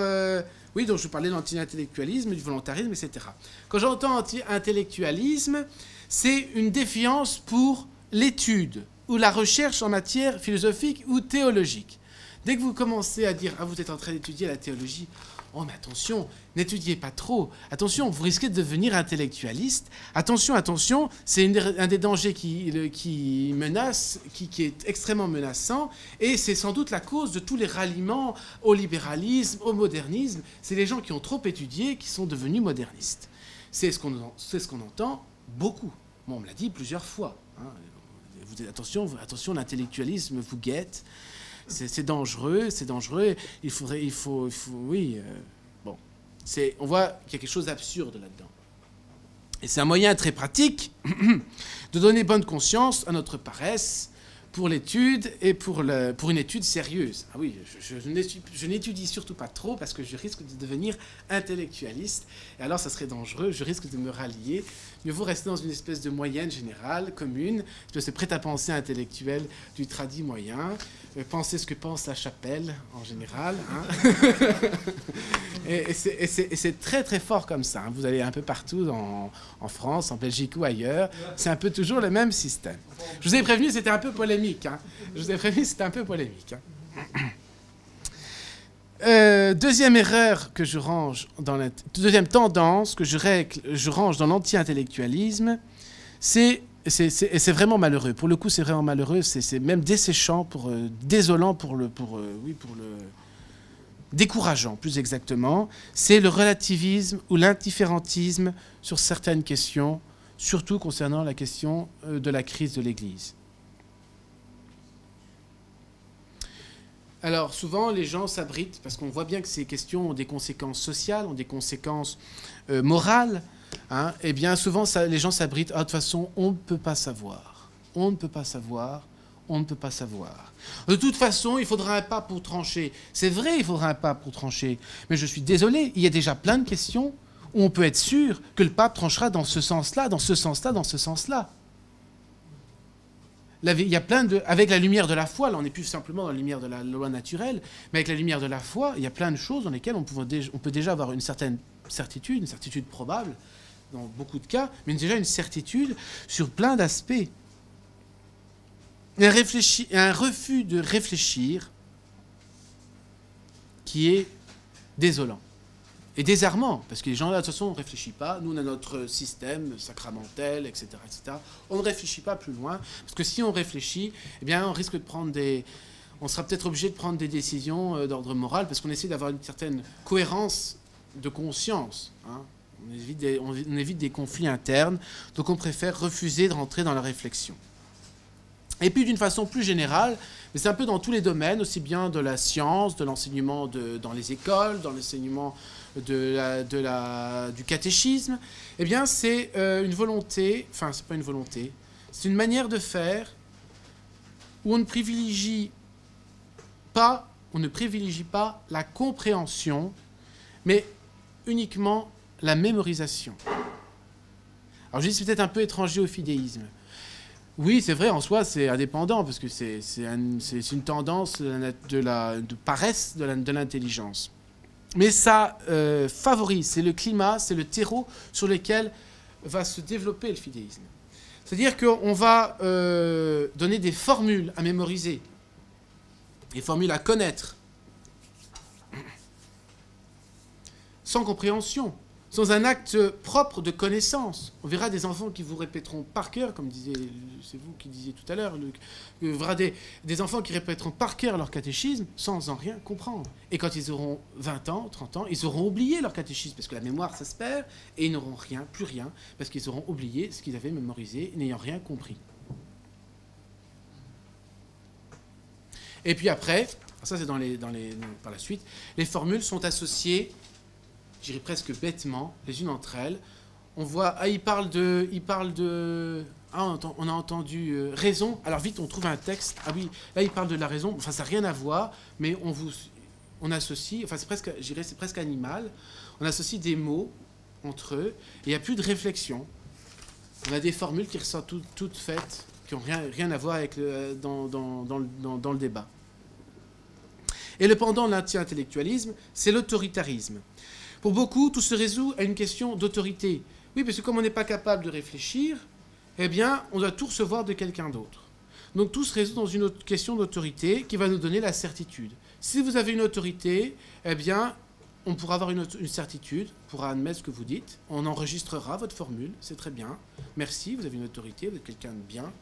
donc je parlais de l'anti-intellectualisme, du volontarisme, etc. Quand j'entends anti-intellectualisme, c'est une défiance pour l'étude ou la recherche en matière philosophique ou théologique. Dès que vous commencez à dire « Ah, vous êtes en train d'étudier la théologie », oh, mais attention, n'étudiez pas trop. Attention, vous risquez de devenir intellectualiste. Attention, c'est un des dangers qui menace, qui est extrêmement menaçant. Et c'est sans doute la cause de tous les ralliements au libéralisme, au modernisme. C'est les gens qui ont trop étudié qui sont devenus modernistes. C'est ce qu'on entend beaucoup. Bon, on me l'a dit plusieurs fois. Attention, l'intellectualisme vous guette. C'est dangereux. On voit qu'il y a quelque chose d'absurde là-dedans. Et c'est un moyen très pratique de donner bonne conscience à notre paresse pour l'étude et pour une étude sérieuse. Ah oui, je n'étudie surtout pas trop parce que je risque de devenir intellectualiste. Et alors, ça serait dangereux, je risque de me rallier. Mieux vaut rester dans une espèce de moyenne générale, commune, une espèce de prêt-à-penser intellectuel du tradit moyen. Penser ce que pense la chapelle, en général. Et c'est très, très fort comme ça. Vous allez un peu partout en France, en Belgique ou ailleurs. C'est un peu toujours le même système. Je vous ai prévenu, c'était un peu polémique. Deuxième erreur que je range deuxième tendance que je range dans l'anti-intellectualisme, c'est vraiment malheureux. Pour le coup, c'est vraiment malheureux. C'est même desséchant, désolant décourageant, plus exactement. C'est le relativisme ou l'indifférentisme sur certaines questions, surtout concernant la question de la crise de l'Église. Alors, souvent, les gens s'abritent, parce qu'on voit bien que ces questions ont des conséquences sociales, ont des conséquences morales. Et bien souvent, les gens s'abritent. De toute façon, on ne peut pas savoir. On ne peut pas savoir. On ne peut pas savoir. De toute façon, il faudra un pape pour trancher. C'est vrai, il faudra un pape pour trancher. Mais je suis désolé, il y a déjà plein de questions où on peut être sûr que le pape tranchera dans ce sens-là, dans ce sens-là, dans ce sensla. Il y a avec la lumière de la foi, là on n'est plus simplement dans la lumière de la loi naturelle, mais avec la lumière de la foi, il y a plein de choses dans lesquelles on peut déjà avoir une certaine certitude, une certitude probable, dans beaucoup de cas, mais déjà une certitude sur plein d'aspects. Un refus de réfléchir qui est désolant et désarmant, parce que les gens là, de toute façon, on ne réfléchit pas. Nous, on a notre système sacramentel, etc., etc. On ne réfléchit pas plus loin, parce que si on réfléchit, eh bien, on risque de prendre on sera peut-être obligé de prendre des décisions d'ordre moral, parce qu'on essaie d'avoir une certaine cohérence de conscience. On évite des conflits internes, donc on préfère refuser de rentrer dans la réflexion. Et puis d'une façon plus générale, mais c'est un peu dans tous les domaines, aussi bien de la science, de l'enseignement dans les écoles, dans l'enseignement du catéchisme, eh bien c'est une volonté, enfin c'est pas une volonté, c'est une manière de faire où on ne privilégie pas la compréhension, mais uniquement la mémorisation. Alors je dis c'est peut-être un peu étranger au fidéisme. Oui, c'est vrai, en soi, c'est indépendant, parce que c'est une tendance de paresse de l'intelligence. Mais ça favorise, c'est le climat, c'est le terreau sur lequel va se développer le fidéisme. C'est-à-dire qu'on va donner des formules à mémoriser, des formules à connaître, sans compréhension, sans un acte propre de connaissance. On verra des enfants qui vous répéteront par cœur, comme c'est vous qui disiez tout à l'heure, on verra des enfants qui répéteront par cœur leur catéchisme sans en rien comprendre. Et quand ils auront 20 ans, 30 ans, ils auront oublié leur catéchisme, parce que la mémoire, ça se perd, et ils n'auront plus rien, parce qu'ils auront oublié ce qu'ils avaient mémorisé, n'ayant rien compris. Et puis après, ça c'est par la suite, les formules sont associées, je dirais presque bêtement, les unes entre elles. On voit, il parle de on a entendu raison. Alors vite, on trouve un texte. Ah oui, là il parle de la raison. Enfin, ça n'a rien à voir, mais on associe. Enfin, c'est presque animal. On associe des mots entre eux. Et il n'y a plus de réflexion. On a des formules qui ressortent toutes faites, qui n'ont rien à voir avec dans le débat. Et le pendant de l'anti-intellectualisme, c'est l'autoritarisme. Pour beaucoup, tout se résout à une question d'autorité. Oui, parce que comme on n'est pas capable de réfléchir, eh bien, on doit tout recevoir de quelqu'un d'autre. Donc tout se résout dans une autre question d'autorité qui va nous donner la certitude. Si vous avez une autorité, eh bien, on pourra avoir une certitude, on pourra admettre ce que vous dites, on enregistrera votre formule, c'est très bien. Merci, vous avez une autorité, vous êtes quelqu'un de bien.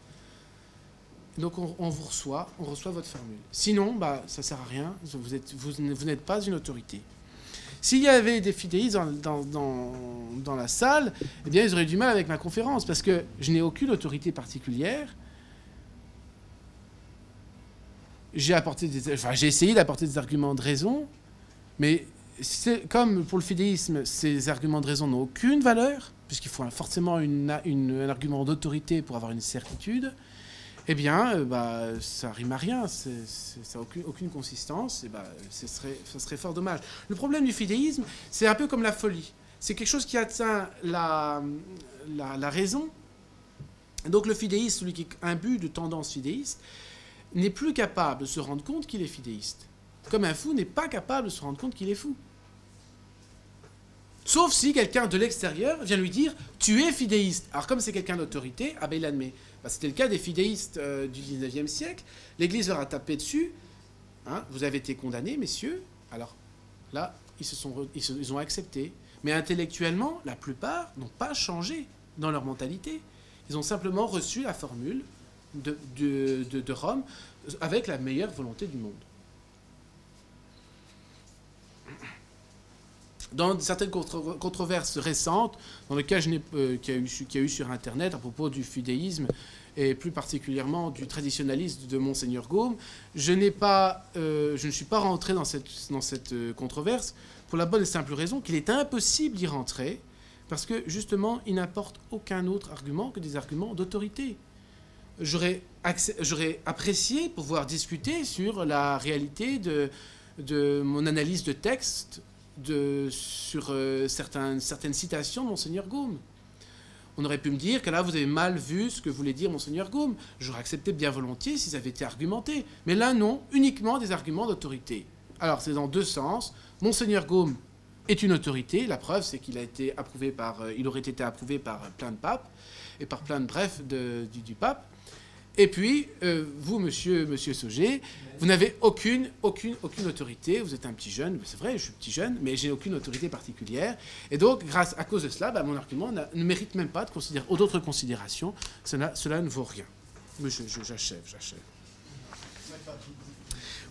Donc on reçoit votre formule. Sinon, ça ne sert à rien, vous n'êtes pas une autorité. S'il y avait des fidéistes dans la salle, eh bien, ils auraient du mal avec ma conférence, parce que je n'ai aucune autorité particulière. J'ai essayé d'apporter des arguments de raison, mais comme pour le fidéisme, ces arguments de raison n'ont aucune valeur, puisqu'il faut forcément un argument d'autorité pour avoir une certitude. Eh bien, ça rime à rien, ça n'a aucune consistance, et ça serait fort dommage. Le problème du fidéisme, c'est un peu comme la folie. C'est quelque chose qui atteint la raison. Donc le fidéiste, celui qui est imbu de tendance fidéiste, n'est plus capable de se rendre compte qu'il est fidéiste. Comme un fou n'est pas capable de se rendre compte qu'il est fou. Sauf si quelqu'un de l'extérieur vient lui dire « tu es fidéiste ». Alors comme c'est quelqu'un d'autorité, il l'admet. C'était le cas des fidéistes du 19e siècle. L'Église leur a tapé dessus. Hein, vous avez été condamnés, messieurs. Alors là, ils ont accepté. Mais intellectuellement, la plupart n'ont pas changé dans leur mentalité. Ils ont simplement reçu la formule de Rome avec la meilleure volonté du monde. Dans certaines controverses récentes, dans le cas qu'il y a eu sur Internet à propos du fidéisme et plus particulièrement du traditionnalisme de Monseigneur Gaume, je ne suis pas rentré dans cette controverse pour la bonne et simple raison qu'il est impossible d'y rentrer parce que justement il n'apporte aucun autre argument que des arguments d'autorité. J'aurais apprécié pouvoir discuter sur la réalité de mon analyse de texte sur certaines citations de Monseigneur Gaume. On aurait pu me dire que là, vous avez mal vu ce que voulait dire Monseigneur Gaume. J'aurais accepté bien volontiers s'ils avaient été argumentés. Mais là, non, uniquement des arguments d'autorité. Alors, c'est dans deux sens. Monseigneur Gaume est une autorité. La preuve, c'est qu'il il aurait été approuvé par plein de papes et par plein de brefs du pape. Et puis, vous, monsieur Sauger, vous n'avez aucune autorité. Vous êtes un petit jeune. C'est vrai, je suis petit jeune, mais j'ai aucune autorité particulière. Et donc, à cause de cela, mon argument ne mérite même pas d'autres considérations. Cela ne vaut rien. Mais j'achève.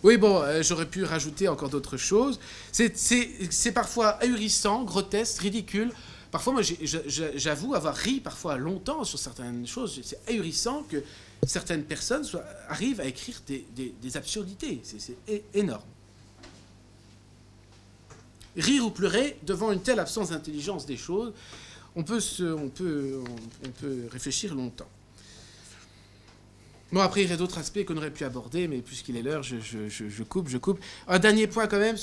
Oui, bon, j'aurais pu rajouter encore d'autres choses. C'est parfois ahurissant, grotesque, ridicule. Parfois, moi, j'avoue avoir ri parfois longtemps sur certaines choses. C'est ahurissant que certaines personnes arrivent à écrire des absurdités. C'est énorme. Rire ou pleurer devant une telle absence d'intelligence des choses, on peut réfléchir longtemps. Bon, après, il y aurait d'autres aspects qu'on aurait pu aborder, mais puisqu'il est l'heure, je coupe. Un dernier point quand même,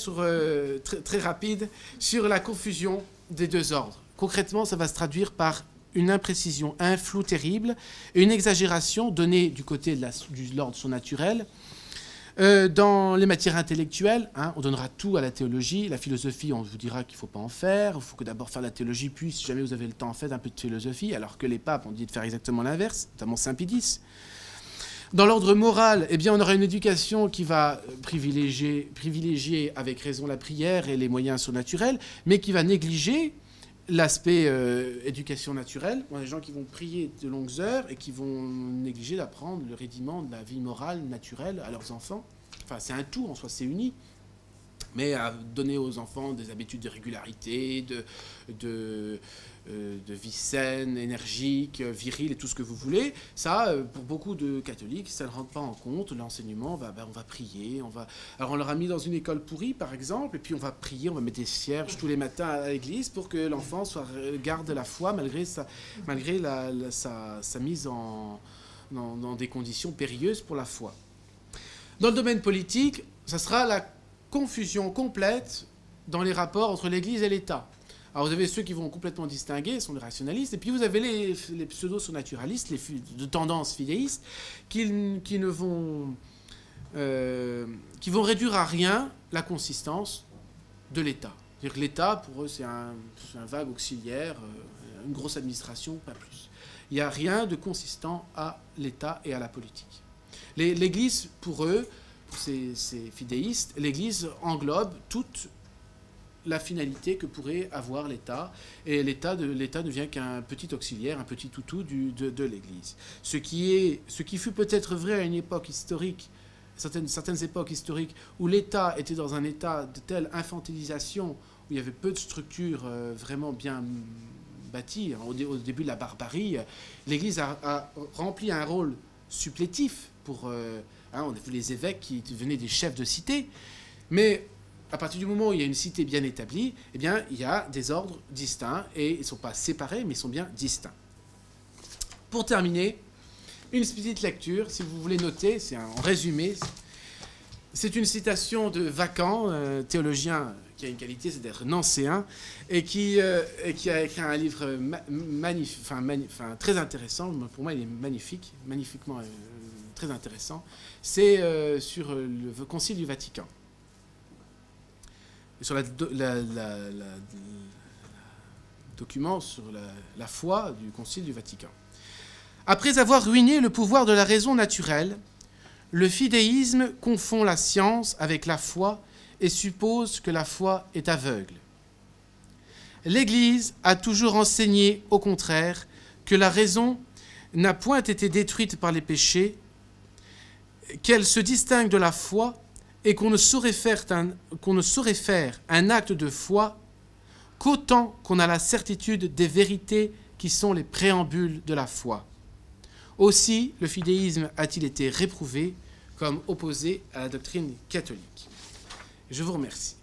très rapide, sur la confusion des deux ordres. Concrètement, ça va se traduire par une imprécision, un flou terrible, et une exagération donnée du côté de l'ordre surnaturel. Dans les matières intellectuelles, on donnera tout à la théologie. La philosophie, on vous dira qu'il ne faut pas en faire. Il faut que d'abord faire de la théologie, puis si jamais vous avez le temps, faites un peu de philosophie, alors que les papes ont dit de faire exactement l'inverse, notamment Saint Pie X. Dans l'ordre moral, eh bien, on aura une éducation qui va privilégier avec raison la prière et les moyens surnaturels, mais qui va négliger l'aspect éducation naturelle. On a des gens qui vont prier de longues heures et qui vont négliger d'apprendre le rudiment de la vie morale naturelle à leurs enfants. Enfin, c'est un tout en soi, c'est uni. Mais à donner aux enfants des habitudes de régularité, de vie saine, énergique, virile et tout ce que vous voulez, ça, pour beaucoup de catholiques, ça ne rentre pas en compte. L'enseignement, on va prier. Alors on leur a mis dans une école pourrie, par exemple, et puis on va prier, on va mettre des cierges tous les matins à l'église pour que l'enfant garde la foi malgré sa mise dans des conditions périlleuses pour la foi. Dans le domaine politique, ça sera la confusion complète dans les rapports entre l'Église et l'État. Alors vous avez ceux qui vont complètement distinguer, ce sont les rationalistes, et puis vous avez les pseudo-surnaturalistes, de tendance fidéiste, qui vont réduire à rien la consistance de l'État. C'est-à-dire que l'État, pour eux, c'est un vague auxiliaire, une grosse administration, pas plus. Il n'y a rien de consistant à l'État et à la politique. L'Église, pour eux, ces fidéistes, l'Église englobe toute la finalité que pourrait avoir l'État, et l'État ne vient qu'un petit auxiliaire, un petit toutou de l'Église. Ce qui fut peut-être vrai à une époque historique, certaines époques historiques, où l'État était dans un état de telle infantilisation, où il y avait peu de structures vraiment bien bâties, au début de la barbarie, l'Église a rempli un rôle supplétif pour... on a vu les évêques qui devenaient des chefs de cité. Mais à partir du moment où il y a une cité bien établie, eh bien, il y a des ordres distincts. Et ils ne sont pas séparés, mais ils sont bien distincts. Pour terminer, une petite lecture, si vous voulez noter, c'est en résumé. C'est une citation de Vacant, théologien qui a une qualité, c'est d'être nancéen, et qui a écrit un livre très intéressant. Pour moi, il est magnifiquement très intéressant. C'est sur le Concile du Vatican. Et sur document sur la foi du Concile du Vatican. Après avoir ruiné le pouvoir de la raison naturelle, le fidéisme confond la science avec la foi et suppose que la foi est aveugle. L'Église a toujours enseigné, au contraire, que la raison n'a point été détruite par les péchés, qu'elle se distingue de la foi et qu'on ne saurait faire un acte de foi qu'autant qu'on a la certitude des vérités qui sont les préambules de la foi. Aussi, le fidéisme a-t-il été réprouvé comme opposé à la doctrine catholique. Je vous remercie.